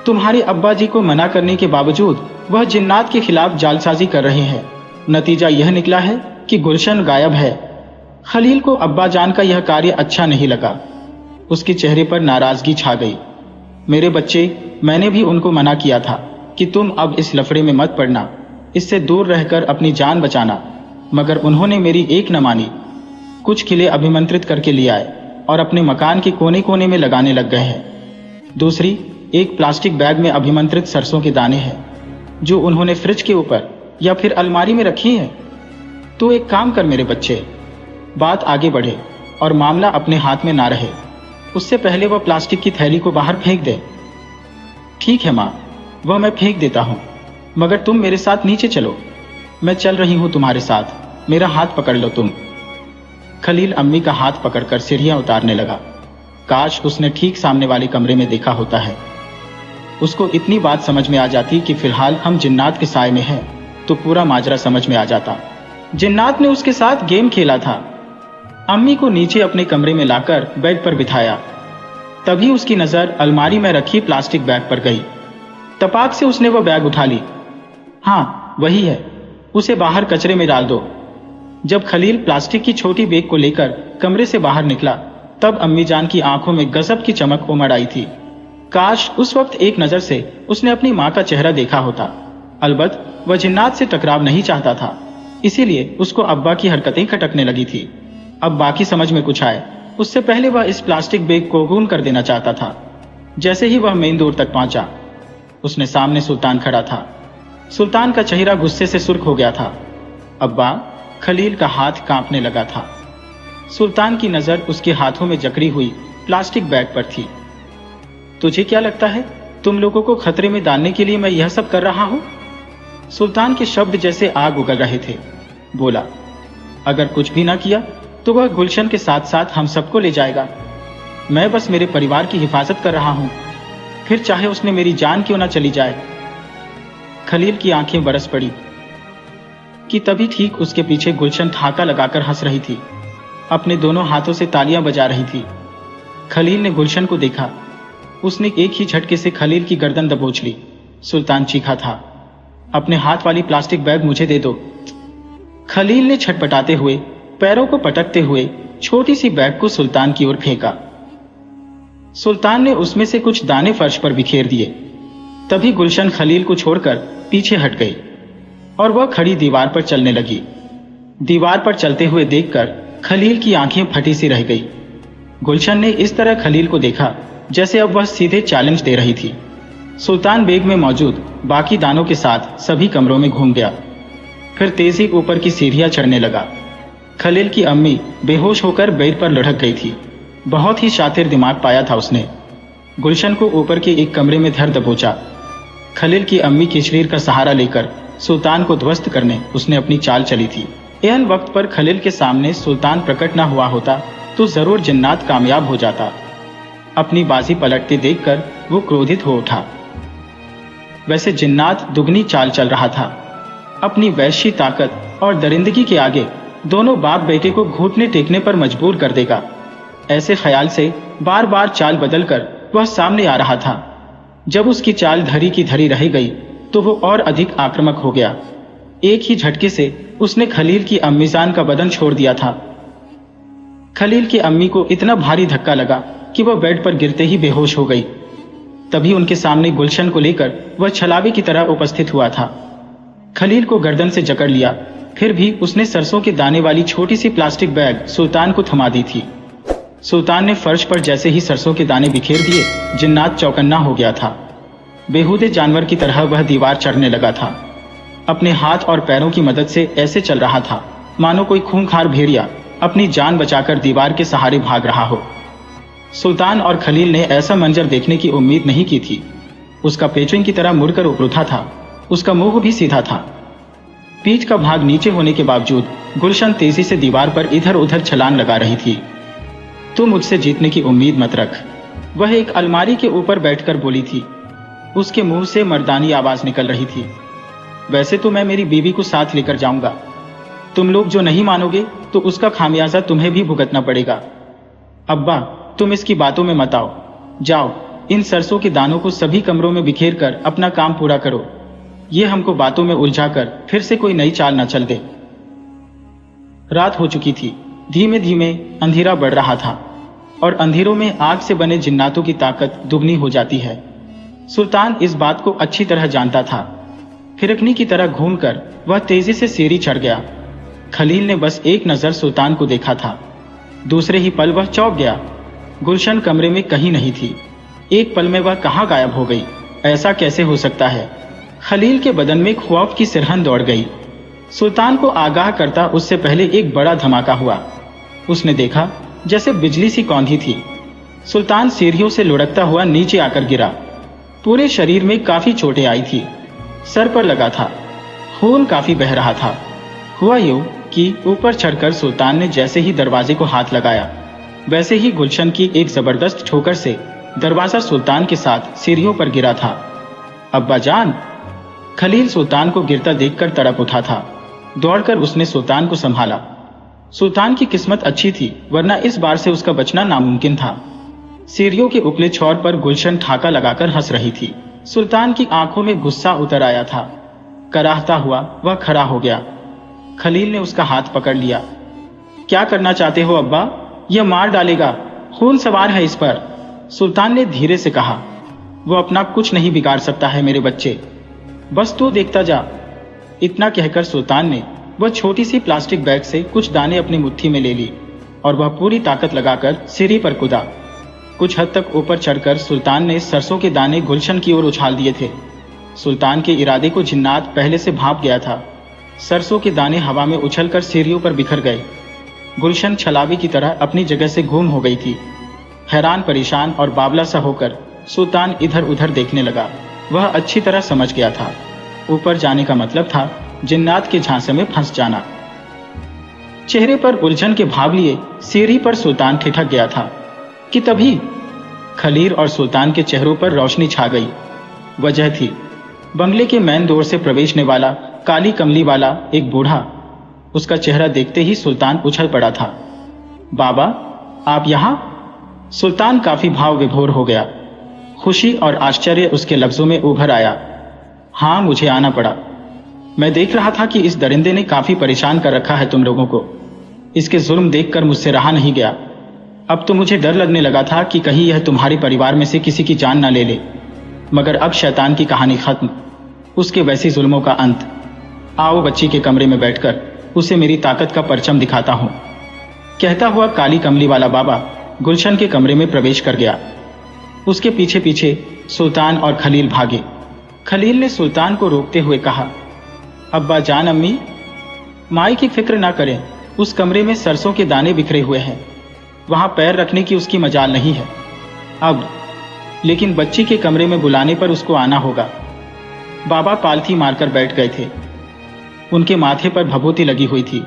तुम्हारे अब्बा जी को मना करने के बावजूद वह जिन्नात के खिलाफ जालसाजी कर रहे हैं। नतीजा यह निकला है कि गुलशन गायब है। खलील को अब्बा जान का यह कार्य अच्छा नहीं लगा। उसके चेहरे पर नाराजगी छा गई। मेरे बच्चे, मैंने भी उनको मना किया था कि तुम अब इस लफड़े में मत पड़ना, इससे दूर रहकर अपनी जान बचाना, मगर उन्होंने मेरी एक न मानी। कुछ किले अभिमंत्रित करके ले आए और अपने मकान के कोने कोने में लगाने लग गए हैं। दूसरी एक प्लास्टिक बैग में अभिमंत्रित सरसों के दाने हैं, जो उन्होंने फ्रिज के ऊपर या फिर अलमारी में रखी है। तो एक काम कर मेरे बच्चे, बात आगे बढ़े और मामला अपने हाथ में ना रहे, उससे पहले वह प्लास्टिक की थैली को बाहर फेंक दे। ठीक है माँ, वह मैं फेंक देता हूँ, मगर तुम मेरे साथ नीचे चलो। मैं चल रही हूँ तुम्हारे साथ, मेरा हाथ पकड़ लो तुम। खलील अम्मी का हाथ पकड़कर सीढ़ियां उतारने लगा। काश उसने ठीक सामने वाले कमरे में देखा होता है। उसको इतनी बात समझ में आ जाती कि फिलहाल हम जिन्नात के साए में हैं, तो पूरा माजरा समझ में आ जाता। जिन्नात ने उसके साथ गेम खेला था। अम्मी को नीचे अपने कमरे में लाकर बेड पर बिठाया। तभी उसकी नजर अलमारी में रखी प्लास्टिक बैग पर गई। तपाक से उसने वह बैग उठा ली। हाँ, वही है, उसे बाहर कचरे में डाल दो। जब खलील प्लास्टिक की छोटी बैग को लेकर कमरे से बाहर निकला, तब अम्मी जान की आंखों में गजब की चमक उमड़ आई थी। काश उस वक्त एक नजर से उसने अपनी मां का चेहरा देखा होता। अलबत्त वह जिन्नात से टकराव नहीं चाहता था, इसीलिए उसको अब्बा की हरकतें खटकने लगी थी। अब बाकी समझ में कुछ आए, उससे पहले वह इस प्लास्टिक बैग को खून कर देना चाहता था। जैसे ही वह मेन डोर तक पहुंचा, उसने सामने सुल्तान खड़ा था। सुल्तान का चेहरा गुस्से से सुर्ख हो गया था। अब्बा, खलील का हाथ कांपने लगा था। सुल्तान की नजर उसके हाथों में जकड़ी हुई प्लास्टिक बैग पर थी। तुझे क्या लगता है तुम लोगों को खतरे में डालने के लिए मैं यह सब कर रहा हूं? सुल्तान के शब्द जैसे आग उगल रहे थे। बोला, अगर कुछ भी ना किया तो वह गुलशन के साथ साथ हम सबको ले जाएगा। मैं बस मेरे परिवार की हिफाजत कर रहा हूं, फिर चाहे उसमें मेरी जान क्यों ना चली जाए। खलील की आंखें बरस पड़ी कि तभी ठीक उसके पीछे गुलशन ठाका लगाकर हंस रही थी, अपने दोनों हाथों से तालियां बजा रही थी। खलील ने गुलशन को देखा। उसने एक ही झटके से खलील की गर्दन दबोच ली। सुल्तान चीखा था, अपने हाथ वाली प्लास्टिक बैग मुझे दे दो। खलील ने छटपटाते हुए, पैरों को पटकते हुए छोटी सी बैग को सुल्तान की ओर फेंका। सुल्तान ने उसमें से कुछ दाने फर्श पर बिखेर दिए। तभी गुलशन खलील को छोड़कर पीछे हट गई और वह खड़ी दीवार पर चलने लगी। दीवार पर चलते हुए देखकर खलील की आंखें फटी सी रह गई। गुलशन ने इस तरह खलील को देखा जैसे अब वह सीधे चैलेंज दे रही थी। सुल्तान बेग में मौजूद बाकी दानों के साथ सभी कमरों में घूम गया, फिर तेजी ऊपर की सीढ़ियां चढ़ने लगा। खलील की अम्मी बेहोश होकर बेड पर लुढ़क गई थी। बहुत ही शातिर दिमाग पाया था उसने। गुलशन को ऊपर के एक कमरे में धर दबोचा। खलील की अम्मी के शरीर का सहारा लेकर सुल्तान को ध्वस्त करने उसने अपनी चाल चली थी। एहन वक्त पर खलील के सामने सुल्तान प्रकट न हुआ होता तो जरूर जिन्नात कामयाब हो जाता। अपनी बाजी पलटते देखकर वो क्रोधित हो उठा। वैसे जिन्नात दुगनी चाल चल रहा था। अपनी वैश्य ताकत और दरिंदगी के आगे दोनों बाप बेटे को घुटने टेकने पर मजबूर कर देगा। ऐसे ख्याल से बार बार चाल बदलकर वह सामने आ रहा था। जब उसकी चाल धरी की धरी रह गई तो वो और अधिक आक्रामक हो गया। एक ही झटके से उसने खलील की अम्मीजान का बदन छोड़ दिया था। खलील की अम्मी को इतना भारी धक्का लगा कि वह बेड पर गिरते ही बेहोश हो गई। तभी उनके सामने गुलशन को लेकर वह छलावे की तरह उपस्थित हुआ था। खलील को गर्दन से जकड़ लिया, फिर भी उसने सरसों के दाने वाली छोटी सी प्लास्टिक बैग सुल्तान को थमा दी थी। सुल्तान ने फर्श पर जैसे ही सरसों के दाने बिखेर दिए, जिन्नात चौकन्ना हो गया था। बेहूदे जानवर की तरह वह दीवार चढ़ने लगा था। अपने हाथ और पैरों की मदद से ऐसे चल रहा था मानो कोई खूंखार भेड़िया अपनी जान बचाकर दीवार के सहारे भाग रहा हो। सुल्तान और खलील ने ऐसा मंजर देखने की उम्मीद नहीं की थी। उसका पेचुइन की तरह मुड़कर उभरा था। उसका मुंह भी सीधा था। पीठ का भाग नीचे होने के बावजूद गुलशन तेजी से दीवार पर इधर उधर छलांग लगा रही थी। तू मुझसे जीतने की उम्मीद मत रख, वह एक अलमारी के ऊपर बैठकर बोली थी। उसके मुंह से मर्दानी आवाज निकल रही थी। वैसे तो मैं मेरी बीवी को साथ लेकर जाऊंगा। तुम लोग जो नहीं मानोगे तो उसका खामियाजा तुम्हें भी भुगतना पड़ेगा। अब्बा, तुम इसकी बातों में मत आओ। जाओ, इन सरसों के दानों को सभी कमरों में बिखेर कर अपना काम पूरा करो। ये हमको बातों में उलझाकर फिर से कोई नई चाल न चल दे। रात हो चुकी थी। धीमे धीमे अंधेरा बढ़ रहा था और अंधेरों में आग से बने जिन्नातों की ताकत दुगनी हो जाती है। सुल्तान इस बात को अच्छी तरह जानता था। फिरकनी की तरह घूमकर वह तेजी से सीढ़ी चढ़ गया। खलील ने बस एक नजर सुल्तान को देखा था। दूसरे ही पल वह चौंक गया। गुलशन कमरे में कहीं नहीं थी। एक पल में वह कहां गायब हो गई? ऐसा कैसे हो सकता है? खलील के बदन में खौफ की सिरहन दौड़ गई। सुल्तान को आगाह करता उससे पहले एक बड़ा धमाका हुआ। उसने देखा जैसे बिजली सी कौंधी थी। सुल्तान सीढ़ियों से लुढ़कता हुआ नीचे आकर गिरा। पूरे शरीर में काफी चोटें आई थी। सर पर लगा था। खून काफी बह रहा था। हुआ यूं कि ऊपर चढ़कर सुल्तान ने जैसे ही दरवाजे को हाथ लगाया, वैसे ही गुलशन की एक जबरदस्त ठोकर से दरवाजा सुल्तान के साथ सीढ़ियों पर गिरा था। अब्बा जान! खलील सुल्तान को गिरता देखकर तड़प उठा था। दौड़कर उसने सुल्तान को संभाला। सुल्तान की किस्मत अच्छी थी, वरना इस बार से उसका बचना नामुमकिन था। सीढ़ियों के उपले छोर पर गुलशन ठाका लगाकर हंस रही थी। सुल्तान की आंखों में गुस्सा उतर आया था। कराहता हुआ वह खड़ा हो गया। खलील ने उसका हाथ पकड़ लिया। क्या करना चाहते हो अब्बा? यह मार डालेगा, खून सवार है इस पर, सुल्तान ने धीरे से कहा। वो अपना कुछ नहीं बिगाड़ सकता है मेरे बच्चे, बस तू देखता जा। इतना कहकर सुल्तान ने वह छोटी सी प्लास्टिक बैग से कुछ दाने अपनी मुट्ठी में ले ली और वह पूरी ताकत लगाकर सीढ़ी पर कूदा। कुछ हद तक ऊपर चढ़कर सुल्तान ने सरसों के दाने गुलशन की ओर उछाल दिए थे। सुल्तान के इरादे को जिन्नात पहले से भांप गया था। सरसों के दाने हवा में उछलकर सीढ़ियों पर बिखर गए। गुलशन छलावे की तरह अपनी जगह से गुम हो गई थी। हैरान परेशान और बावला सा होकर सुल्तान इधर उधर देखने लगा। वह अच्छी तरह समझ गया था, ऊपर जाने का मतलब था जिन्नात के झांसे में फंस जाना। चेहरे पर उलझन के भाव लिए सीढ़ी पर सुल्तान ठिठक गया था कि तभी खलील और सुल्तान के चेहरों पर रोशनी छा गई। वजह थी बंगले के मेन डोर से प्रवेशने वाला काली कमली वाला एक बूढ़ा। उसका चेहरा देखते ही सुल्तान उछल पड़ा था। बाबा, आप यहाँ? सुल्तान काफी भाव विभोर हो गया। खुशी और आश्चर्य उसके लफ्जों में उभर आया। हाँ, मुझे आना पड़ा। मैं देख रहा था कि इस दरिंदे ने काफी परेशान कर रखा है तुम लोगों को। इसके जुल्म देखकर मुझसे रहा नहीं गया। अब तो मुझे डर लगने लगा था कि कहीं यह तुम्हारे परिवार में से किसी की जान ना ले ले। मगर अब शैतान की कहानी खत्म, उसके वैसी जुल्मों का अंत। आओ बच्ची के कमरे में बैठकर उसे मेरी ताकत का परचम दिखाता हूं। कहता हुआ काली कमली वाला बाबा गुलशन के कमरे में प्रवेश कर गया। उसके पीछे पीछे सुल्तान और खलील भागे। खलील ने सुल्तान को रोकते हुए कहा, अब्बा जान, अम्मी, माई की फिक्र ना करें। उस कमरे में सरसों के दाने बिखरे हुए हैं, वहां पैर रखने की उसकी मजाल नहीं है अब। लेकिन बच्ची के कमरे में बुलाने पर उसको आना होगा। बाबा पालथी मारकर बैठ गए थे। उनके माथे पर भभूति लगी हुई थी।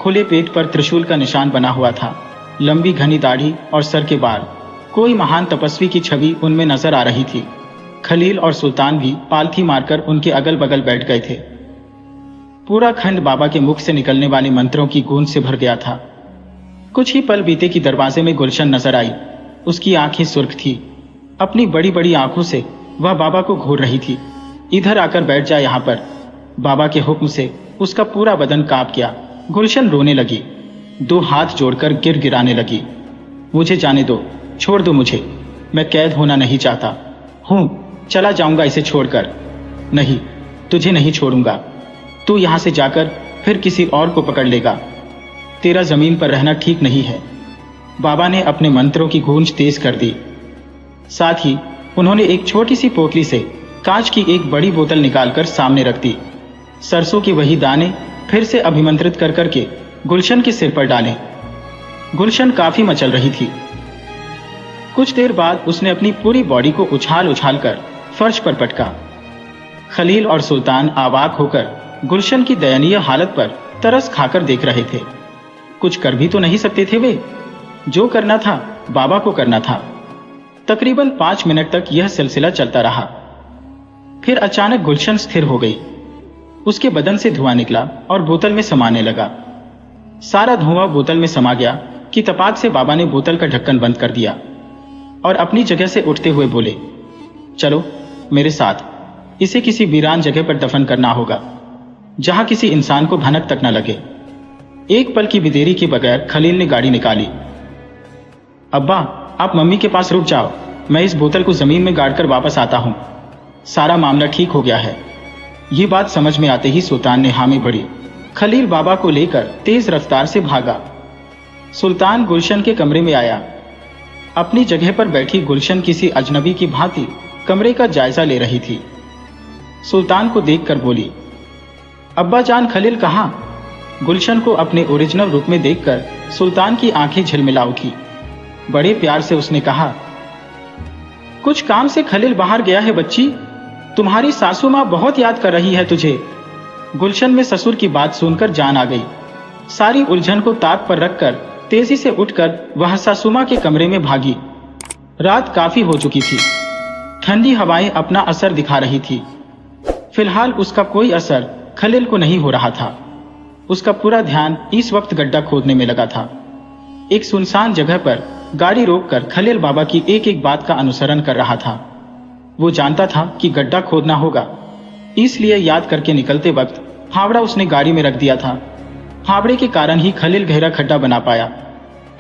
खुले पेट पर त्रिशूल का निशान बना हुआ था। लंबी घनी दाढ़ी और सर के बाल, कोई महान तपस्वी की छवि उनमें नजर आ रही थी। खलील और सुल्तान भी पालथी मारकर उनके अगल बगल बैठ गए थे। पूरा खंड बाबा के मुख से निकलने वाले मंत्रों की गूंज से भर गया था। कुछ ही पल बीते कि दरवाजे में गुलशन नजर आई। उसकी आंखें सुर्ख थी। अपनी बड़ी बड़ी आंखों से वह बाबा को घूर रही थी। इधर आकर बैठ जा यहाँ पर। बाबा के हुक्म से उसका पूरा बदन कांप गया। गुलशन रोने लगी, दो हाथ जोड़कर गिराने लगी। मुझे जाने दो, छोड़ दो मुझे। मैं कैद होना नहीं चाहता हूँ। चला जाऊंगा इसे छोड़कर। नहीं, तुझे नहीं छोड़ूंगा। तू यहां से जाकर फिर किसी और को पकड़ लेगा। तेरा जमीन पर रहना ठीक नहीं है। बाबा ने अपने मंत्रों की गूंज तेज कर दी। साथ ही उन्होंने एक छोटी सी पोटली से कांच की एक बड़ी बोतल निकालकर सामने रख दी। सरसों के वही दाने फिर से अभिमंत्रित कर करके गुलशन के सिर पर डाले। गुलशन काफी मचल रही थी। कुछ देर बाद उसने अपनी पूरी बॉडी को उछाल उछाल कर फर्श पर पटका। खलील और सुल्तान अवाक होकर गुलशन की दयनीय हालत पर तरस खाकर देख रहे थे। कुछ कर भी तो नहीं सकते थे वे। जो करना था बाबा को करना था। तकरीबन 5 मिनट तक यह सिलसिला चलता रहा। फिर अचानक गुलशन स्थिर हो गई। उसके बदन से धुआं निकला और बोतल में समाने लगा। सारा धुआं बोतल में समा गया कि तपाक से बाबा ने बोतल का ढक्कन बंद कर दिया और अपनी जगह से उठते हुए बोले, चलो मेरे साथ। इसे किसी वीरान जगह पर दफन करना होगा, जहां किसी इंसान को भनक तक न लगे। एक पल की भी देरी के बगैर खलील ने गाड़ी निकाली। अब्बा, आप मम्मी के पास रुक जाओ। मैं इस बोतल को जमीन में गाड़कर वापस आता हूं। सारा मामला ठीक हो गया है। ये बात समझ में आते ही सुल्तान ने हामी भरी। खलील बाबा को लेकर तेज रफ्तार से भागा। सुल्तान गुलशन के कमरे में आया। अपनी जगह पर बैठी गुलशन किसी अजनबी की भांति कमरे का जायजा ले रही थी। सुल्तान को देखकर बोली, अब्बा जान, खलील कहाँ? गुलशन को अपने ओरिजिनल रूप में देखकर सुल्तान की आंखें झिलमिला उठी। बड़े प्यार से उसने कहा, कुछ काम से खलील बाहर गया है बच्ची। तुम्हारी सासू माँ बहुत याद कर रही है तुझे। गुलशन में ससुर की बात सुनकर जान आ गई। सारी उलझन को ताक पर रखकर तेजी से उठकर वह सासू माँ के कमरे में भागी। रात काफी हो चुकी थी। ठंडी हवाएं अपना असर दिखा रही थी। फिलहाल उसका कोई असर खलील को नहीं हो रहा था। उसका पूरा ध्यान इस वक्त गड्ढा खोदने में लगा था। एक सुनसान जगह पर गाड़ी रोककर खलील बाबा की एक एक बात का अनुसरण कर रहा था। वो जानता था कि गड्ढा खोदना होगा, इसलिए याद करके निकलते वक्त फावड़ा उसने गाड़ी में रख दिया था। फावड़े के कारण ही खलील गहरा खड्डा बना पाया।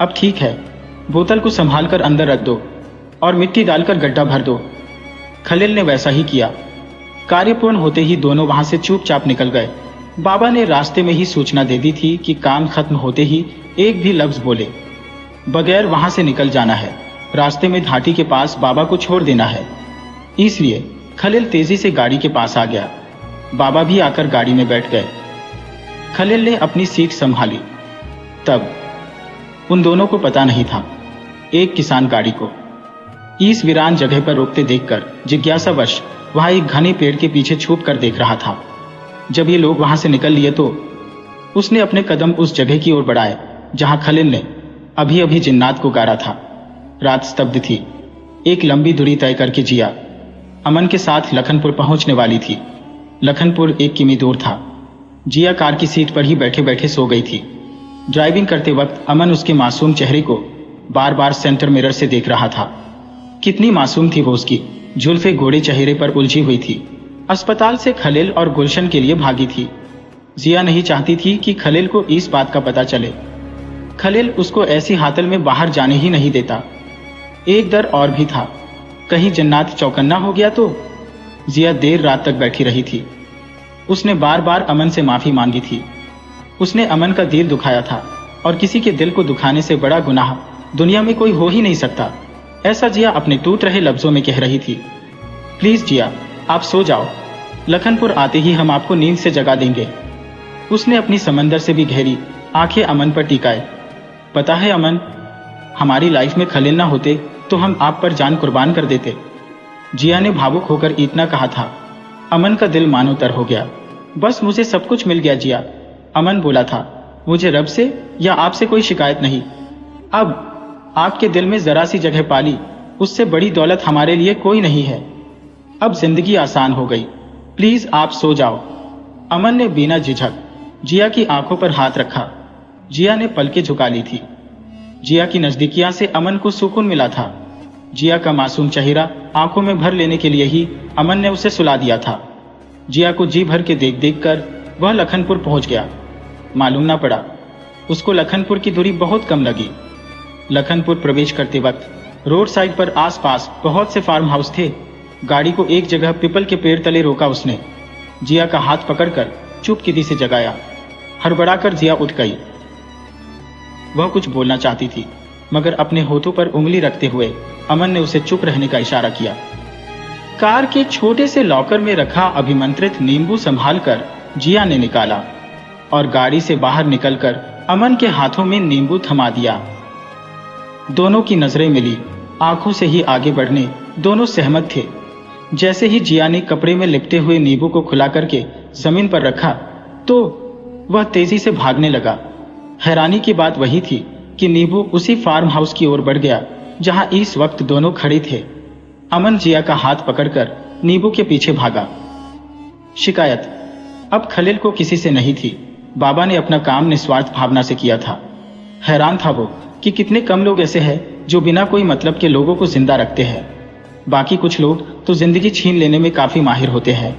अब ठीक है, बोतल को संभाल कर अंदर रख दो और मिट्टी डालकर गड्ढा भर दो। खलील ने वैसा ही किया। कार्य पूर्ण होते ही दोनों वहां से चुपचाप निकल गए। बाबा ने रास्ते में ही सूचना दे दी थी कि काम खत्म होते ही एक भी लफ्ज बोले बगैर वहां से निकल जाना है। रास्ते में घाटी के पास बाबा को छोड़ देना है। इसलिए खलील तेजी से गाड़ी के पास आ गया। बाबा भी आकर गाड़ी में बैठ गए। खलील ने अपनी सीट संभाली। तब उन दोनों को पता नहीं था एक किसान गाड़ी को इस वीरान जगह पर रोकते देखकर जिज्ञासावश वहां एक घने पेड़ के पीछे छुप कर देख रहा था। जब ये लोग वहां से निकल लिए तो उसने अपने कदम उस जगह की ओर बढ़ाए जहां खलील ने अभी अभी जिन्नात को गारा था। रात स्तब्ध थी। एक लंबी दूरी तय करके जिया अमन के साथ लखनपुर पहुंचने वाली थी। लखनपुर 1 किमी दूर था। जिया कार की सीट पर ही बैठे बैठे सो गई थी। ड्राइविंग करते वक्त अमन उसके मासूम चेहरे को बार बार सेंटर मिरर से देख रहा था। कितनी मासूम थी वो उसकी जुल्फे घोड़े चेहरे पर उलझी हुई थी। अस्पताल से खलील और गुलशन के लिए भागी थी। जिया नहीं चाहती थी कि खलील को इस बात का पता चले। खलील उसको ऐसी हालत में बाहर जाने ही नहीं देता। एक डर और भी था, कहीं जन्नात चौकन्ना हो गया तो। जिया देर रात तक बैठी रही थी। उसने बार बार अमन से माफी मांगी थी। उसने अमन का दिल दुखाया था और किसी के दिल को दुखाने से बड़ा गुनाह दुनिया में कोई हो ही नहीं सकता, ऐसा जिया अपने टूट रहे लफ्जों में कह रही थी। प्लीज जिया, आप सो जाओ। लखनपुर आते ही हम आपको नींद से जगा देंगे। उसने अपनी समंदर से भी गहरी आंखें अमन पर टिकाए। पता है अमन, हमारी लाइफ में खलील ना होते तो हम आप पर जान कुर्बान कर देते। जिया ने भावुक होकर इतना कहा था। अमन का दिल मानो तर हो गया। बस मुझे सब कुछ मिल गया जिया, अमन बोला था। मुझे रब से या आपसे कोई शिकायत नहीं। अब आपके दिल में जरा सी जगह पाली, उससे बड़ी दौलत हमारे लिए कोई नहीं है। अब जिंदगी आसान हो गई। प्लीज आप सो जाओ। अमन ने बिना झिझक जिया की आंखों पर हाथ रखा। जिया ने पलकें झुका ली थी। जिया की नजदीकियां से अमन को सुकून मिला था। जिया का मासूम चेहरा आंखों में भर लेने के लिए ही अमन ने उसे सुला दिया था। जिया को जी भर के देख देख कर वह लखनपुर पहुंच गया। मालूम ना पड़ा, उसको लखनपुर की दूरी बहुत कम लगी। लखनपुर प्रवेश करते वक्त रोड साइड पर आसपास बहुत से फार्म हाउस थे। गाड़ी को एक जगह पीपल के पेड़ तले रोका उसने। जिया का हाथ पकड़कर चुपकिदी से जगाया। हड़बड़ाकर जिया उठ गई। वह कुछ बोलना चाहती थी मगर अपने होठों पर उंगली रखते हुए अमन ने उसे चुप रहने का इशारा किया। कार के छोटे से लॉकर में रखा अभिमंत्रित नींबू संभालकर जिया ने निकाला और गाड़ी से बाहर निकलकर अमन के हाथों में नींबू थमा दिया। दोनों की नजरें मिली। आंखों से ही आगे बढ़ने दोनों सहमत थे। जैसे ही जिया ने कपड़े में लिपटे हुए नींबू को खुला करके जमीन पर रखा तो वह तेजी से भागने लगा। हैरानी की बात वही थी कि नींबू उसी फार्म हाउस की ओर बढ़ गया जहां इस वक्त दोनों खड़े थे। अमन जिया का हाथ पकड़कर नींबू के पीछे भागा। शिकायत अब खलील को किसी से नहीं थी। बाबा ने अपना काम निस्वार्थ भावना से किया था। हैरान था वो कि कितने कम लोग ऐसे हैं जो बिना कोई मतलब के लोगों को जिंदा रखते हैं। बाकी कुछ लोग तो जिंदगी छीन लेने में काफी माहिर होते हैं।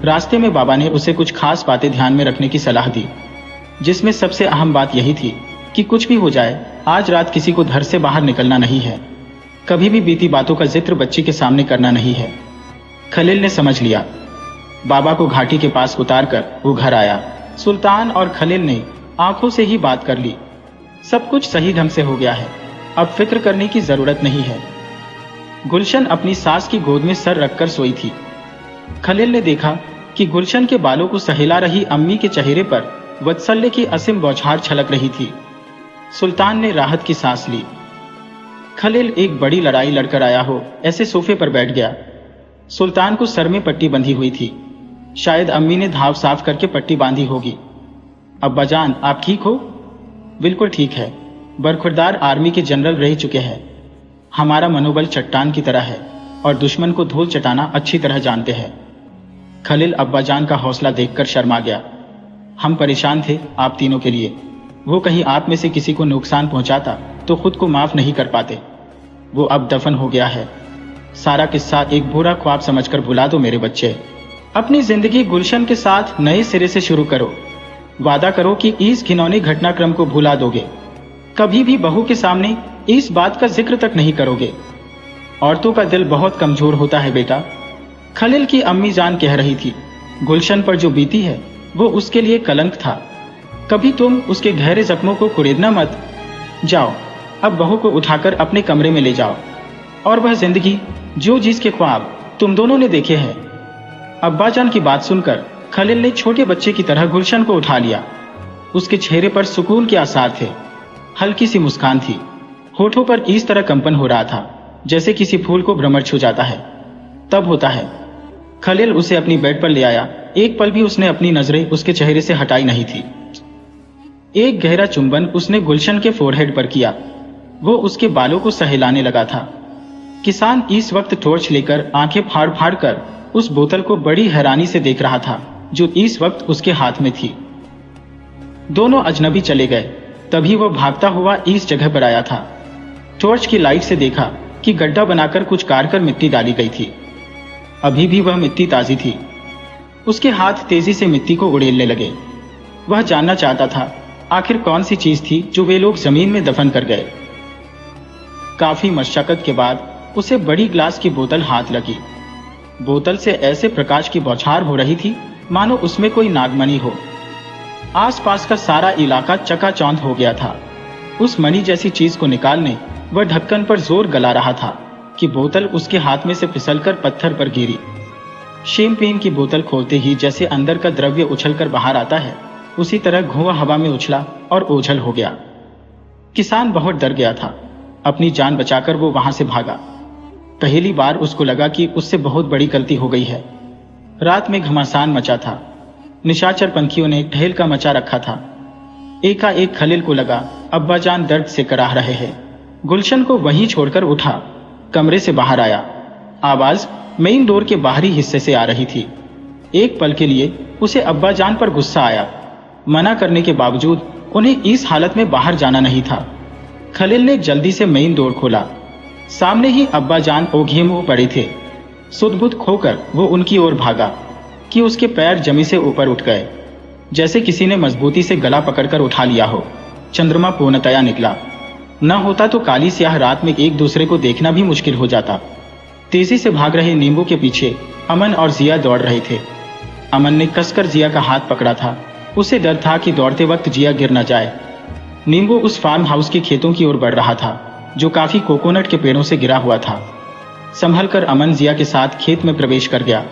रास्ते में बाबा ने उसे कुछ खास बातें ध्यान में रखने की सलाह दी, जिसमें सबसे अहम बात यही थी कि कुछ भी हो जाए आज रात किसी को घर से बाहर निकलना नहीं है। कभी भी बीती बातों का जिक्र बच्ची के सामने करना नहीं है। खलील ने समझ लिया। बाबा को घाटी के पास उतार कर वो घर आया। सुल्तान और खलील ने आंखों से ही बात कर ली। सब कुछ सही ढंग से हो गया है, अब फिक्र करने की जरूरत नहीं है। गुलशन अपनी सास की गोद में सर रखकर सोई थी। खलील ने देखा कि गुलशन के बालों को सहला रही अम्मी के चेहरे पर वत्सल्य की असीम बौछार छलक रही थी। सुल्तान ने राहत की सांस ली। खलील एक बड़ी लड़ाई लड़कर आया हो ऐसे सोफे पर बैठ गया। सुल्तान को सर में पट्टी बंधी हुई थी। शायद अम्मी ने धाव साफ करके पट्टी बांधी होगी। अब्बाजान, आप ठीक हो? बिल्कुल ठीक है। बरखुरदार आर्मी के जनरल रह चुके हैं। हमारा मनोबल चट्टान की तरह है और दुश्मन को धूल चटाना अच्छी तरह जानते हैं। खलील अब्बाजान का हौसला देखकर शर्मा गया। हम परेशान थे आप तीनों के लिए। वो कहीं आप में से किसी को नुकसान पहुंचाता तो खुद को माफ नहीं कर पाते। वो अब दफन हो गया है। सारा किस्सा एक बुरा ख्वाब समझकर भुला दो मेरे बच्चे। अपनी जिंदगी गुलशन के साथ नए सिरे से शुरू करो। वादा करो कि इस घिनौने घटनाक्रम को भुला दोगे। कभी भी बहू के सामने इस बात का जिक्र तक नहीं करोगे। औरतों का दिल बहुत कमजोर होता है बेटा, खलील की अम्मी जान कह रही थी। गुलशन पर जो बीती है वो उसके लिए कलंक था। कभी तुम उसके गहरे जख्मों को कुरेदना मत। जाओ, अब बहू को उठाकर अपने कमरे में ले जाओ और वह जिंदगी जो जिसके ख्वाब तुम दोनों ने देखे हैं। अब्बाजान की बात सुनकर खलील ने छोटे बच्चे की तरह गुलशन को उठा लिया। उसके चेहरे पर सुकून के आसार थे। हल्की सी मुस्कान थी। होठों पर इस तरह कंपन हो रहा था जैसे किसी फूल को भ्रमर छू जाता है। तब होता है। खलील उसे अपनी बेड पर ले आया। एक पल भी उसने अपनी नजरें उसके चेहरे से हटाई नहीं थी। एक गहरा चुंबन उसने गुलशन के फोरहेड पर किया। वो उसके बालों को सहलाने लगा था। किसान इस वक्त टॉर्च लेकर आंखें फाड़ फाड़ कर उस बोतल को बड़ी हैरानी से देख रहा था जो इस वक्त उसके हाथ में थी। दोनों अजनबी चले गए। तभी वह भागता हुआ इस जगह पर आया था। टॉर्च की लाइट से देखा कि गड्ढा बनाकर कुछ कारकर मिट्टी डाली गई थी। अभी भी वह मिट्टी ताजी थी। उसके हाथ तेजी से मिट्टी को उड़ेलने लगे। वह जानना चाहता था आखिर कौन सी चीज थी जो वे लोग जमीन में दफन कर गए। काफी मशक्कत के बाद उसे बड़ी ग्लास की बोतल हाथ लगी। बोतल से ऐसे प्रकाश की बौछार हो रही थी मानो उसमें कोई नागमणि हो। आसपास का सारा इलाका चकाचौंध हो गया था। उस मणि जैसी चीज को निकालने वह ढक्कन पर जोर गला रहा था कि बोतल उसके हाथ में से फिसलकर पत्थर पर गिरी। शैंपेन की बोतल खोलते ही जैसे अंदर का द्रव्य उछलकर बाहर आता है, उसी तरह धुआं हवा में उछला और ओझल हो गया। किसान बहुत डर गया था। अपनी जान बचाकर वो वहां से भागा। पहली बार उसको लगा कि उससे बहुत बड़ी गलती हो गई है। रात में घमासान मचा था। निशाचर पंखियों ने टहलका मचा रखा था। एकाएक खलील को लगा अब्बाजान दर्द से कराह रहे हैं। गुलशन को वहीं छोड़कर उठा, कमरे से बाहर आया। आवाज मेन डोर के बाहरी हिस्से से आ रही थी। एक पल के लिए उसे अब्बाजान पर गुस्सा आया। मना करने के बावजूद उन्हें इस हालत में बाहर जाना नहीं था। खलील ने जल्दी से मेन डोर खोला। सामने ही अब्बाजान ओघे मुंह पड़े थे। सुध-बुध खोकर वो उनकी ओर भागा कि उसके पैर जमी से ऊपर उठ गए, जैसे किसी ने मजबूती से गला पकड़कर उठा लिया हो। चंद्रमा पूर्णतया निकला। न होता तो काली स्याह रात में एक दूसरे को देखना भी मुश्किल हो जाता। तेजी से भाग रहे नींबू के पीछे अमन और जिया दौड़ रहे थे। अमन ने कसकर जिया का हाथ पकड़ा था। उसे डर था कि दौड़ते वक्त जिया गिर न जाए। नींबू उस फार्म हाउस के खेतों की ओर बढ़ रहा था जो काफी कोकोनट के पेड़ों से गिरा हुआ था। संभल कर अमन जिया के साथ खेत में प्रवेश कर गया।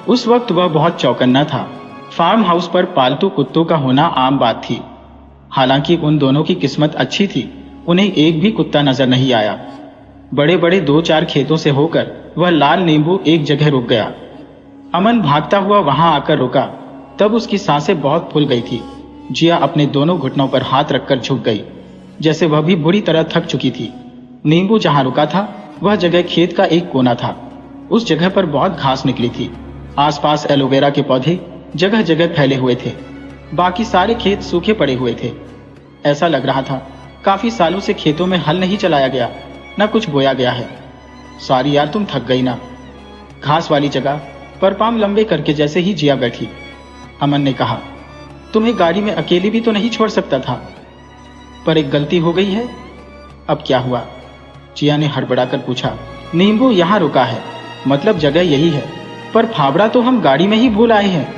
उस वक्त वह बहुत चौकन्ना था। फार्म हाउस पर पालतू कुत्तों का होना आम बात थी। हालांकि उन दोनों की किस्मत अच्छी थी, उन्हें एक भी कुत्ता नजर नहीं आया। बड़े बड़े 2-4 खेतों से होकर वह लाल नींबू एक जगह रुक गया। अमन भागता हुआ वहां आकर रुका। तब उसकी सांसें बहुत फूल गई थी। जिया अपने दोनों घुटनों पर हाथ रखकर झुक गई, जैसे वह भी बुरी तरह थक चुकी थी। नींबू जहां रुका था वह जगह खेत का एक कोना था। उस जगह पर बहुत घास निकली थी। आसपास एलोवेरा के पौधे जगह जगह फैले हुए थे। बाकी सारे खेत सूखे पड़े हुए थे। ऐसा लग रहा था काफी सालों से खेतों में हल नहीं चलाया गया, न कुछ बोया गया है। सॉरी यार, तुम थक गई ना। घास वाली जगह पर पाम लंबे करके जैसे ही जिया बैठी, अमन ने कहा, तुम्हें गाड़ी में अकेली भी तो नहीं छोड़ सकता था। पर एक गलती हो गई है। अब क्या हुआ? जिया ने हड़बड़ाकर पूछा। नींबू यहाँ रुका है, मतलब जगह यही है, पर फावड़ा तो हम गाड़ी में ही भूल आए हैं।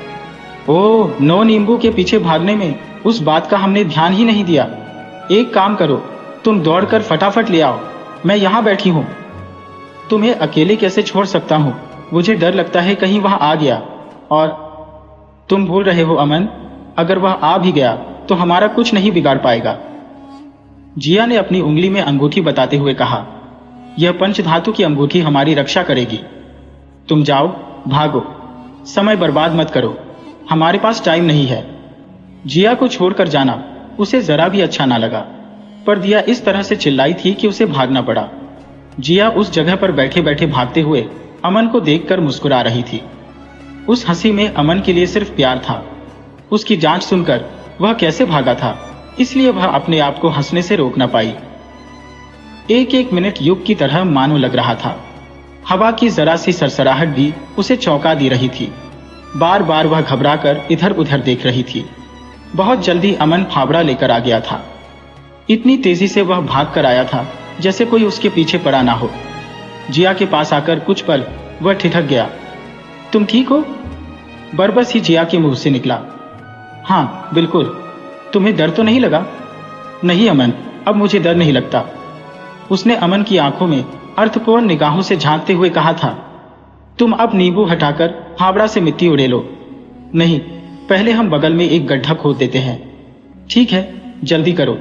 ओह नो, नींबू के पीछे भागने में उस बात का हमने ध्यान ही नहीं दिया। एक काम करो, तुम दौड़कर फटाफट ले आओ, मैं यहाँ बैठी हूँ। तुम्हें अकेले कैसे छोड़ सकता हूँ? मुझे डर लगता है कहीं वह आ गया। और तुम भूल रहे हो अमन, अगर वह आ भी गया तो हमारा कुछ नहीं बिगाड़ पाएगा। जिया ने अपनी उंगली में अंगूठी बताते हुए कहा, यह पंचधातु की अंगूठी हमारी रक्षा करेगी। तुम जाओ, भागो, समय बर्बाद मत करो, हमारे पास टाइम नहीं है। जिया को छोड़कर जाना उसे जरा भी अच्छा ना लगा, पर दिया इस तरह से चिल्लाई थी कि उसे भागना पड़ा। जिया उस जगह पर बैठे बैठे भागते हुए अमन को देखकर मुस्कुरा रही थी। उस हंसी में अमन के लिए सिर्फ प्यार था। उसकी जांच सुनकर वह कैसे भागा था, इसलिए वह अपने आप को हंसने से रोक न पाई। एक एक मिनट युग की तरह मानो लग रहा था। हवा की जरा सी सरसराहट भी उसे चौंका दी रही थी। बार बार वह घबराकर इधर उधर देख रही थी। बहुत जल्दी अमन फावड़ा लेकर आ गया था। इतनी तेजी से वह भाग कर आया था जैसे कोई उसके पीछे पड़ा ना हो। जिया के पास आकर कुछ पल वह ठिठक गया। तुम ठीक हो? बरबस ही जिया के मुंह से निकला। हाँ बिल्कुल, तुम्हें डर तो नहीं लगा? नहीं अमन, अब मुझे डर नहीं लगता। उसने अमन की आंखों में अर्थपूर्ण निगाहों से झांकते हुए कहा था। तुम अब नींबू हटाकर फावड़ा से मिट्टी उड़ेलो। नहीं, पहले हम बगल में एक गड्ढा खोद देते हैं। ठीक है, जल्दी करो।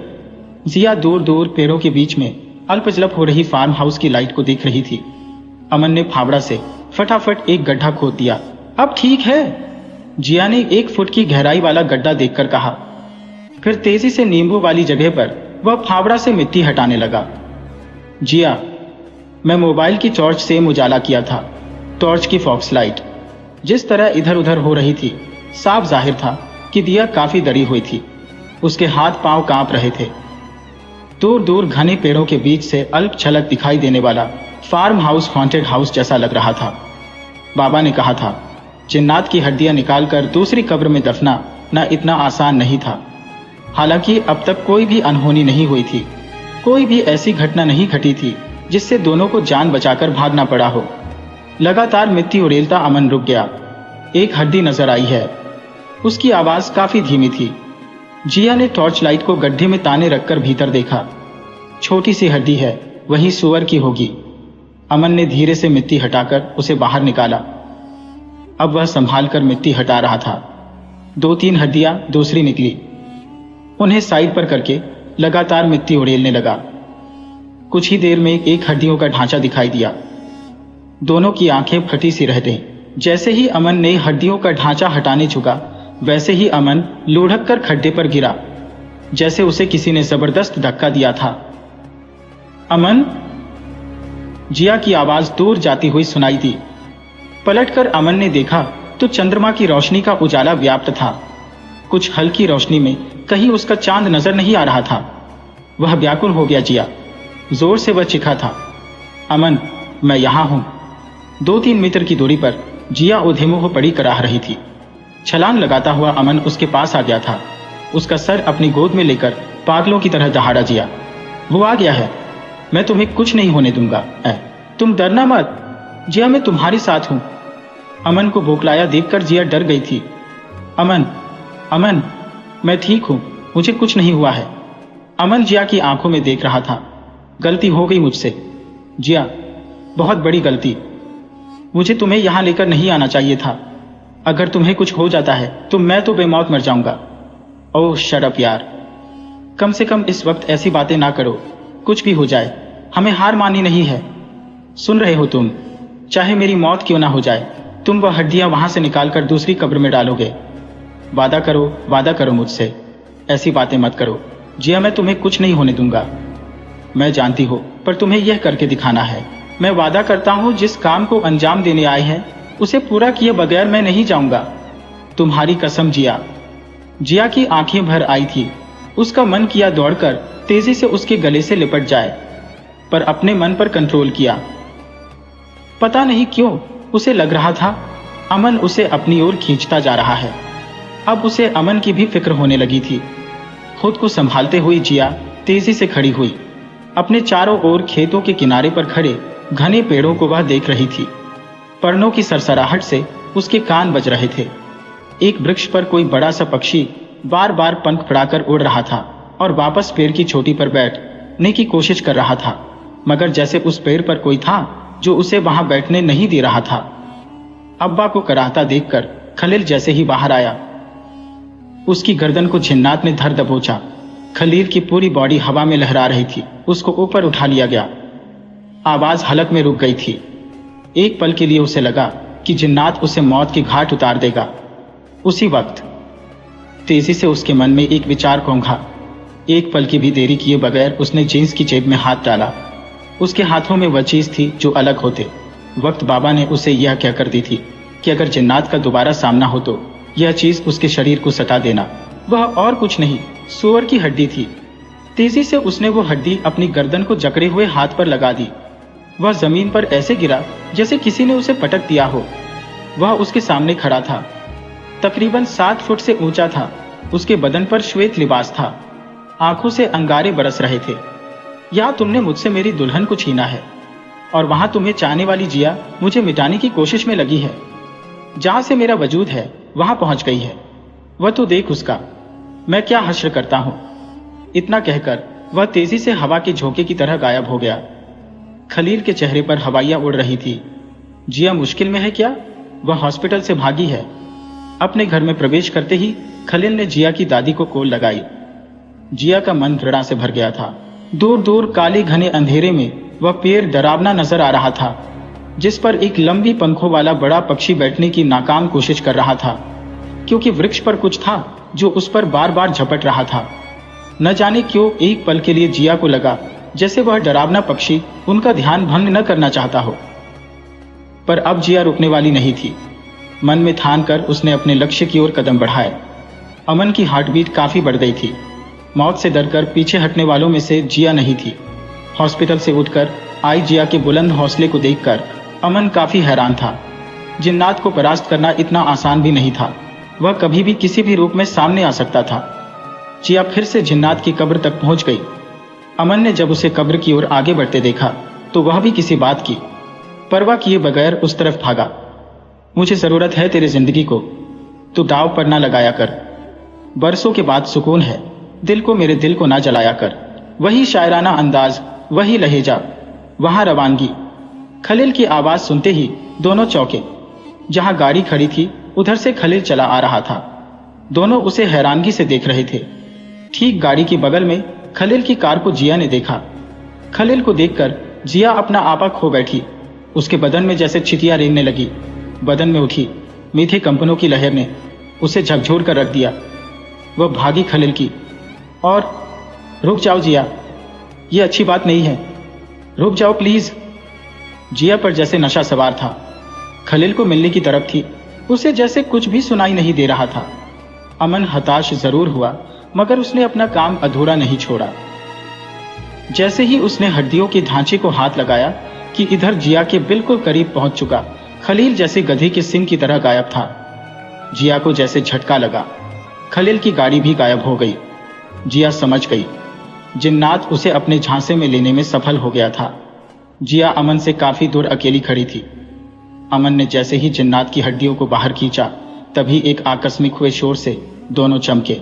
जिया दूर दूर पेड़ों के बीच में अल्पजलप हो रही फार्म हाउस की लाइट को देख रही थी। अमन ने फावड़ा से फटाफट एक गड्ढा खोद दिया। अब ठीक है, जिया ने 1 फुट की गहराई वाला गड्ढा देखकर कहा। फिर तेजी से नींबू वाली जगह पर वह फावड़ा से मिट्टी हटाने लगा। जिया, मैं मोबाइल की टॉर्च से उजाला किया था। टॉर्च की फॉक्स लाइट जिस तरह इधर उधर हो रही थी, साफ जाहिर था कि दिया काफी डरी हुई थी। उसके हाथ पांव कांप रहे थे। दूर दूर घने पेड़ों के बीच से अल्प झलक दिखाई देने वाला फार्म हाउस हॉन्टेड हाउस जैसा लग रहा था। बाबा ने कहा था, जिन्नात की हड्डियां निकालकर दूसरी कब्र में दफना न इतना आसान नहीं था। हालांकि अब तक कोई भी अनहोनी नहीं हुई थी, कोई भी ऐसी घटना नहीं घटी थी जिससे दोनों को जान बचाकर भागना पड़ा हो। लगातार मिट्टी उड़ेलता अमन रुक गया। एक हड्डी नजर आई है। उसकी आवाज काफी धीमी थी। जिया ने टॉर्च लाइट को गड्ढे में ताने रखकर भीतर देखा। छोटी सी हड्डी है, वही सुअर की होगी। अमन ने धीरे से मिट्टी हटाकर उसे बाहर निकाला। अब वह संभाल कर मिट्टी हटा रहा था। 2-3 हड्डियां दूसरी निकली। उन्हें साइड पर करके लगातार मिट्टी उड़ेलने लगा। कुछ ही देर में एक हड्डियों का ढांचा दिखाई दिया। दोनों की आंखें फटी सी रह गईं। जैसे ही अमन ने हड्डियों का ढांचा हटाने झुका, वैसे ही अमन लुढ़क कर खड्डे पर गिरा, जैसे उसे किसी ने जबरदस्त धक्का दिया था। अमन, जिया की आवाज दूर जाती हुई सुनाई दी। पलटकर अमन ने देखा तो चंद्रमा की रोशनी का उजाला व्याप्त था। कुछ हल्की रोशनी में कहीं उसका चांद नजर नहीं आ रहा था। वह व्याकुल हो गया। जिया, जोर से वह चीखा था, अमन, मैं यहां हूं। 2-3 मीटर की दूरी पर जिया उधेमुह पड़ी कराह रही थी। छलांग लगाता हुआ अमन उसके पास आ गया था। उसका सर अपनी गोद में लेकर पागलों की तरह दहाड़ा। जिया, वो आ गया है, मैं तुम्हें कुछ नहीं होने दूंगा। तुम डरना मत, जिया, मैं तुम्हारे साथ हूं। अमन को बौखलाया देखकर जिया डर गई थी। अमन, अमन, मैं ठीक हूं, मुझे कुछ नहीं हुआ है। अमन जिया की आंखों में देख रहा था। गलती हो गई मुझसे जिया, बहुत बड़ी गलती। मुझे तुम्हें यहां लेकर नहीं आना चाहिए था। अगर तुम्हें कुछ हो जाता है तो मैं तो बेमौत मर जाऊंगा। ओह शट अप यार, कम से कम इस वक्त ऐसी बातें ना करो। कुछ भी हो जाए, हमें हार माननी नहीं है। सुन रहे हो तुम? चाहे मेरी मौत क्यों ना हो जाए, तुम वह हड्डियां वहां से निकालकर दूसरी कब्र में डालोगे। वादा करो मुझसे, ऐसी बातें मत करो। जिया, मैं तुम्हें कुछ नहीं होने दूंगा। मैं जानती हो, पर तुम्हें यह करके दिखाना है। मैं वादा करता हूं, जिस काम को अंजाम देने आए हैं उसे पूरा किए बगैर मैं नहीं जाऊंगा। तुम्हारी कसम जिया। जिया की आंखें भर आई थी। उसका मन किया दौड़कर तेजी से उसके गले से लिपट जाए, पर अपने मन पर कंट्रोल किया। पता नहीं क्यों उसे लग रहा था अमन उसे अपनी ओर खींचता जा रहा है। अब उसे अमन की भी फिक्र होने लगी थी। खुद को संभालते हुए जिया तेजी से खड़ी हुई। अपने चारों ओर खेतों के किनारे पर खड़े घने पेड़ों को वह देख रही थी। पर्णों की सरसराहट से उसके कान बज रहे थे। एक वृक्ष पर कोई बड़ा सा पक्षी बार बार पंख फड़ाकर उड़ रहा था और वापस पेड़ की चोटी पर बैठने की कोशिश कर रहा था, मगर जैसे उस पेड़ पर कोई था जो उसे वहां बैठने नहीं दे रहा था। अब्बा को कराहता देखकर खलील जैसे ही बाहर आया, उसकी गर्दन को जिन्नात ने धर दबोचा। खलील की पूरी बॉडी हवा में लहरा रही थी। उसको ऊपर उठा लिया गया। आवाज हलक में रुक गई थी। एक पल के लिए उसे लगा कि जिन्नात उसे मौत के घाट उतार देगा। उसी वक्त तेजी से उसके मन में एक विचार घोंघा। एक पल की भी देरी किए बगैर उसने जींस की जेब में हाथ डाला। उसके हाथों में वह चीज थी जो अलग होते वक्त बाबा ने उसे यह कहकर दी थी कि अगर जिन्नात का दोबारा सामना हो तो यह चीज उसके शरीर को सटा देना। वह और कुछ नहीं, सूअर की हड्डी थी। तेजी से उसने वो हड्डी अपनी गर्दन को जकड़े हुए हाथ पर लगा दी। वह जमीन पर ऐसे गिरा जैसे किसी ने उसे पटक दिया हो। वह उसके सामने खड़ा था। तकरीबन 7 फुट से ऊंचा था। उसके बदन पर श्वेत लिबास था। आंखों से अंगारे बरस रहे थे। या तुमने मुझसे मेरी दुल्हन को छीना है और वहां तुम्हें चाहने वाली जिया मुझे मिटाने की कोशिश में लगी है। जहां से मेरा वजूद है वहां पहुंच गई है। वह तो देख उसका मैं क्या हश्र करता हूं। इतना कहकर वह तेजी से हवा के झोंके की तरह गायब हो गया। खलील के चेहरे पर हवाइयां उड़ रही थी। जिया मुश्किल में है क्या? वह हॉस्पिटल से भागी है। अपने घर में प्रवेश करते ही खलील ने जिया की दादी को कॉल लगाई। जिया का मन घृणा से भर गया था। दूर दूर काले घने अंधेरे में वह पेड़ डरावना नजर आ रहा था, जिस पर एक लंबी पंखों वाला बड़ा पक्षी बैठने की नाकाम कोशिश कर रहा था, क्योंकि वृक्ष पर कुछ था जो उस पर बार बार झपट रहा था। न जाने क्यों एक पल के लिए जिया को लगा जैसे वह डरावना पक्षी उनका ध्यान भंग न करना चाहता हो। पर अब जिया रुकने वाली नहीं थी। मन में ठान कर उसने अपने लक्ष्य की ओर कदम बढ़ाए। अमन की हार्टबीट काफी बढ़ गई थी। मौत से डरकर पीछे हटने वालों में से जिया नहीं थी। हॉस्पिटल से उठकर आई जिया के बुलंद हौसले को देखकर अमन काफी हैरान था। जिन्नात को परास्त करना इतना आसान भी नहीं था। वह कभी भी किसी भी रूप में सामने आ सकता था। जिया फिर से जिन्नात की कब्र तक पहुंच गई। अमन ने जब उसे कब्र की ओर आगे बढ़ते देखा तो वह भी किसी बात की परवाह किए बगैर उस तरफ भागा। मुझे जरूरत है तेरी जिंदगी को, तू दाव पर ना लगाया कर। बरसों के बाद सुकून है, दिल को मेरे दिल को ना जलाया कर। वही शायराना अंदाज, वही लहेजा, वहां रवानगी। खलील की आवाज सुनते ही दोनों चौंके। जहां गाड़ी खड़ी थी उधर से खलील चला आ रहा था। दोनों उसे हैरानगी से देख रहे थे। ठीक गाड़ी के बगल में खलील की कार को जिया ने देखा। खलील को देखकर जिया अपना आपा खो बैठी। उसके बदन में जैसे चितियां रेंगने लगी। बदन में उठी मीठे कंपनों की लहर ने उसे झकझोर कर रख दिया। वह भागी खलील की और रुक जाओ जिया, ये अच्छी बात नहीं है, रुक जाओ प्लीज। जिया पर जैसे नशा सवार था। खलील को मिलने की तरफ थी, उसे जैसे कुछ भी सुनाई नहीं दे रहा था। अमन हताश जरूर हुआ मगर उसने अपना काम अधूरा नहीं छोड़ा। जैसे ही उसने हड्डियों के ढांचे को हाथ लगाया कि इधर जिया के बिल्कुल करीब पहुंच चुका, खलील जैसे गधे के सिंग की तरह गायब था। जिया को जैसे झटका लगा। खलील की गाड़ी भी गायब हो गई। जिया समझ गई जिन्नात उसे अपने झांसे में लेने में सफल हो गया था। जिया अमन से काफी दूर अकेली खड़ी थी। अमन ने जैसे ही जिन्नात की हड्डियों को बाहर खींचा तभी एक आकस्मिक हुए शोर से दोनों चमके।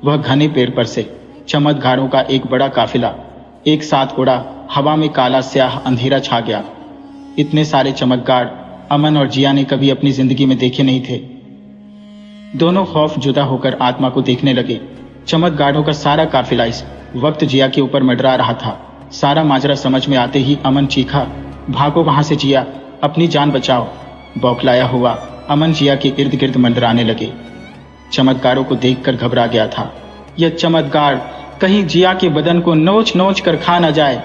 वह घने पेड़ पर से चमकगारों का एक बड़ा काफिला एक साथ उड़ा। हवा में काला स्याह अंधेरा छा गया। इतने सारे चमकगार अमन और जिया ने कभी अपनी जिंदगी में देखे नहीं थे। दोनों खौफ जुदा होकर आत्मा को देखने लगे। चमकगारों का सारा काफिला इस वक्त जिया के ऊपर मंडरा रहा था। सारा माजरा समझ में आते ही अमन चीखा, भागो वहां से जिया, अपनी जान बचाओ। बौखलाया हुआ अमन जिया के इर्द गिर्द मंडराने लगे। चमत्कारों को देखकर घबरा गया था। यह चमत्कार कहीं जिया के बदन को नोच नोच कर खा न जाए।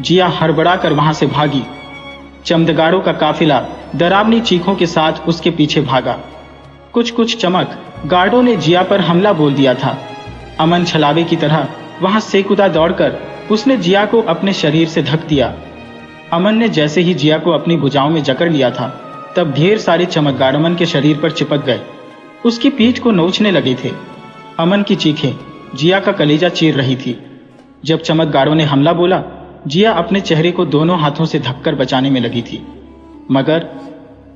जिया हड़बड़ा कर वहां से भागी। चमत्कारों का काफिला डरावनी चीखों के साथ उसके पीछे भागा। कुछ चमक गार्डों ने जिया पर हमला बोल दिया था। अमन छलावे की तरह वहां से कूदा दौड़कर उसने जिया को अपने शरीर से ढक दिया। अमन ने जैसे ही जिया को अपनी भुजाओं में जकड़ लिया था तब ढेर सारे चमकगार अमन के शरीर पर चिपक गए। उसकी पीठ को नोचने लगे थे। अमन की चीखें जिया का कलेजा चीर रही थी। जब चमकगारों ने हमला बोला, जिया अपने चेहरे को दोनों हाथों से ढककर बचाने में लगी थी। मगर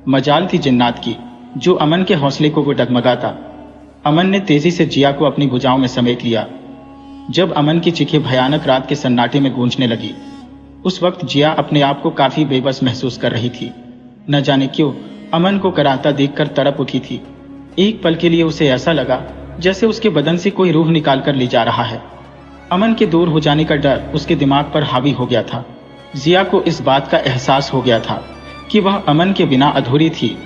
मजाल थी जिन्नात की जो अमन के हौसले को वो डगमगाता। अमन ने तेजी से जिया को अपनी भुजाओं में समेट लिया। जब अमन की चीखें भयानक रात के सन्नाटे में गूंजने लगी, उस वक्त जिया अपने आप को काफी बेबस महसूस कर रही थी। न जाने क्यों अमन को कराहता देखकर तड़प उठी थी। एक पल के लिए उसे ऐसा लगा जैसे उसके बदन से कोई रूह निकाल कर ले जा रहा है। अमन के दूर हो जाने का डर उसके दिमाग पर हावी हो गया था। जिया को इस बात का एहसास हो गया था कि वह अमन के बिना अधूरी थी।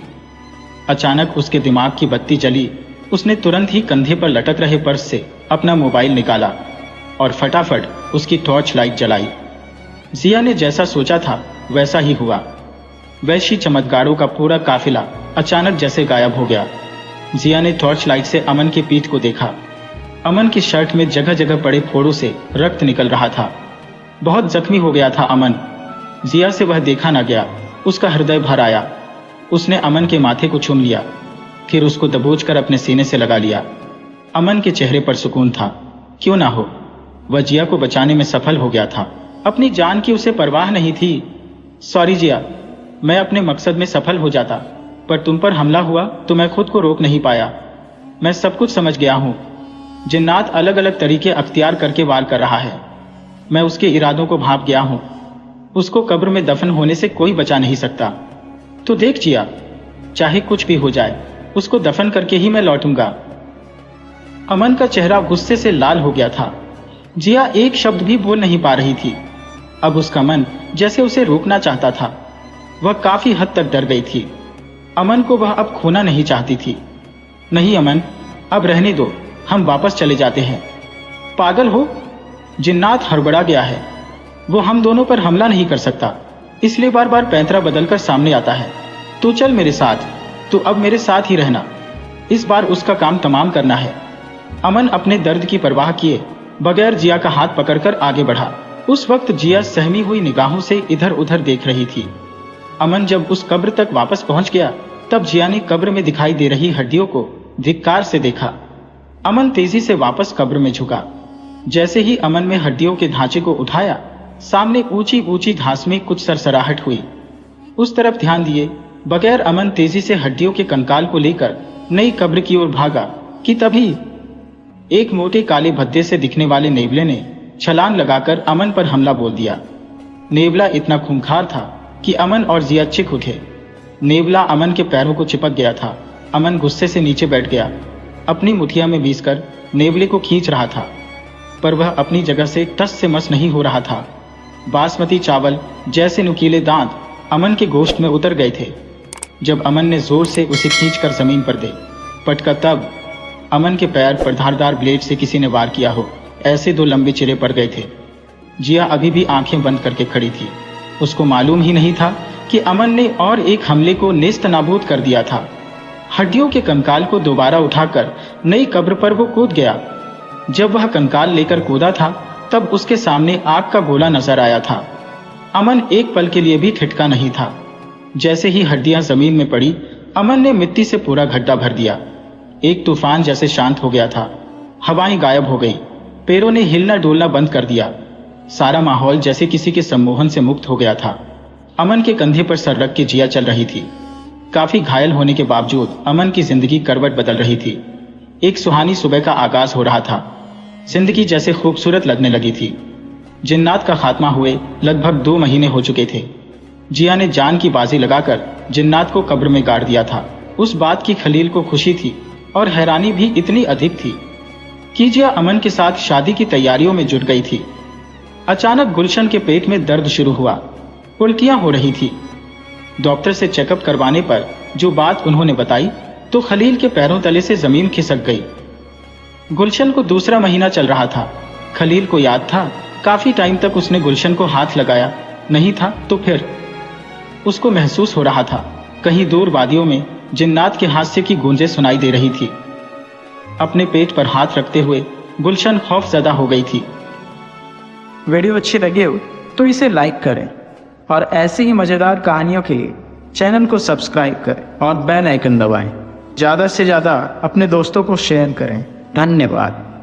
अचानक उसके दिमाग की बत्ती जली। उसने तुरंत ही कंधे पर लटक रहे पर्स से अपना मोबाइल निकाला और फटाफट उसकी टॉर्च लाइट जलाई। जिया ने जैसा सोचा था वैसा ही हुआ। वैशी चमत्कारों का पूरा काफिला अचानक जैसे गायब हो गया। जिया ने टॉर्च लाइट से अमन की पीठ को देखा। अमन की शर्ट में जगह जगह पड़े फोड़ों से रक्त निकल रहा था। बहुत जख्मी हो गया था अमन। जिया से वह देखा न गया। उसका हृदय भर आया। उसने अमन के माथे को चूम लिया, फिर उसको दबोचकर अपने सीने से लगा लिया। अमन के चेहरे पर सुकून था। क्यों ना हो, वह जिया को बचाने में सफल हो गया था। अपनी जान की उसे परवाह नहीं थी। सॉरी जिया, मैं अपने मकसद में सफल हो जाता, पर तुम पर हमला हुआ तो मैं खुद को रोक नहीं पाया। मैं सब कुछ समझ गया हूं। जिन्नात अलग अलग तरीके अख्तियार करके वार कर रहा है। मैं उसके इरादों को भांप गया हूं। उसको कब्र में दफन होने से कोई बचा नहीं सकता। तो देख जिया, चाहे कुछ भी हो जाए, उसको दफन करके ही मैं लौटूंगा। अमन का चेहरा गुस्से से लाल हो गया था। जिया एक शब्द भी बोल नहीं पा रही थी। अब उसका मन जैसे उसे रोकना चाहता था। वह काफी हद तक डर गई थी। अमन को वह अब खोना नहीं चाहती थी। नहीं अमन, अब रहने दो, हम वापस चले जाते हैं। पागल हो? जिन्नात हड़बड़ा गया है। वो हम दोनों पर हमला नहीं कर सकता, इसलिए बार बार पैंतरा बदलकर सामने आता है। तू चल मेरे साथ, तू अब मेरे साथ ही रहना। इस बार उसका काम तमाम करना है। अमन अपने दर्द की परवाह किए बगैर जिया का हाथ पकड़कर आगे बढ़ा। उस वक्त जिया सहमी हुई निगाहों से इधर उधर देख रही थी। अमन जब उस कब्र तक वापस पहुंच गया, तब जिया ने कब्र में दिखाई दे रही हड्डियों को धिक्कार से देखा। अमन तेजी से वापस कब्र में झुका। जैसे ही अमन में हड्डियों के ढांचे को उठाया, सामने ऊंची ऊंची घास में कुछ सरसराहट हुई। उस तरफ ध्यान दिए बगैर अमन तेजी से हड्डियों के कंकाल को लेकर नई कब्र की ओर भागा कि तभी एक मोटे काले भद्दे से दिखने वाले नेवले ने छलांग लगाकर अमन पर हमला बोल दिया। नेवला इतना खूंखार था कि अमन और जिया चीख उठे। नेवला अमन के पैरों को चिपक गया था। अमन गुस्से से नीचे बैठ गया। अपनी मुठिया में बीसकर नेवले को खींच रहा था, पर वह अपनी जगह से टस से मस नहीं हो रहा था। बासमती चावल जैसे नुकीले दांत अमन के गोश्त में उतर गए थे। जब अमन ने जोर से उसे खींचकर जमीन पर दे पटका, तब अमन के पैर पर धारदार ब्लेड से किसी ने वार किया हो, ऐसे दो लंबे चिरे पड़ गए थे। जिया अभी भी आंखें बंद करके खड़ी थी। उसको मालूम ही नहीं था कि अमन ने और एक हमले को नेस्त नाबूद कर दिया था। हड्डियों के कंकाल को दोबारा उठाकर नई कब्र पर वो कूद गया। जब वह कंकाल लेकर कूदा था, तब उसके सामने आग का गोला नजर आया था। अमन एक पल के लिए भी ठिठका नहीं था। जैसे ही हड्डियां जमीन में पड़ी, अमन ने मिट्टी से पूरा गड्ढा भर दिया। एक तूफान जैसे शांत हो गया था। हवाएं गायब हो गई। पैरों ने हिलना डोलना बंद कर दिया। सारा माहौल जैसे किसी के सम्मोहन से मुक्त हो गया था। अमन के कंधे पर सर रख के जिया चल रही थी। काफी घायल होने के बावजूद अमन की जिंदगी करवट बदल रही थी। एक सुहानी सुबह का आगाज हो रहा था। जिंदगी जैसे खूबसूरत लगने लगी थी। जिन्नात का खात्मा हुए लगभग 2 महीने हो चुके थे। जिया ने जान की बाजी लगाकर जिन्नात को कब्र में गाड़ दिया था। उस बात की खलील को खुशी थी और हैरानी भी इतनी अधिक थी कि जिया अमन के साथ शादी की तैयारियों में जुट गई थी। अचानक गुलशन के पेट में दर्द शुरू हुआ। उल्टियां हो रही थी। डॉक्टर से चेकअप करवाने पर जो बात उन्होंने बताई, तो खलील के पैरों तले से जमीन खिसक गई। गुलशन को दूसरा महीना चल रहा था। खलील को याद था, काफी टाइम तक उसने गुलशन को हाथ लगाया नहीं था, तो फिर उसको महसूस हो रहा था कहीं दूर वादियों में जिन्नात के हास्य की गूंजें सुनाई दे रही थी। अपने पेट पर हाथ रखते हुए गुलशन खौफजदा हो गई थी। वीडियो अच्छी लगी हो तो इसे लाइक करें और ऐसी ही मजेदार कहानियों के लिए चैनल को सब्सक्राइब करें और बेल आइकन दबाएं। ज़्यादा से ज़्यादा अपने दोस्तों को शेयर करें। धन्यवाद।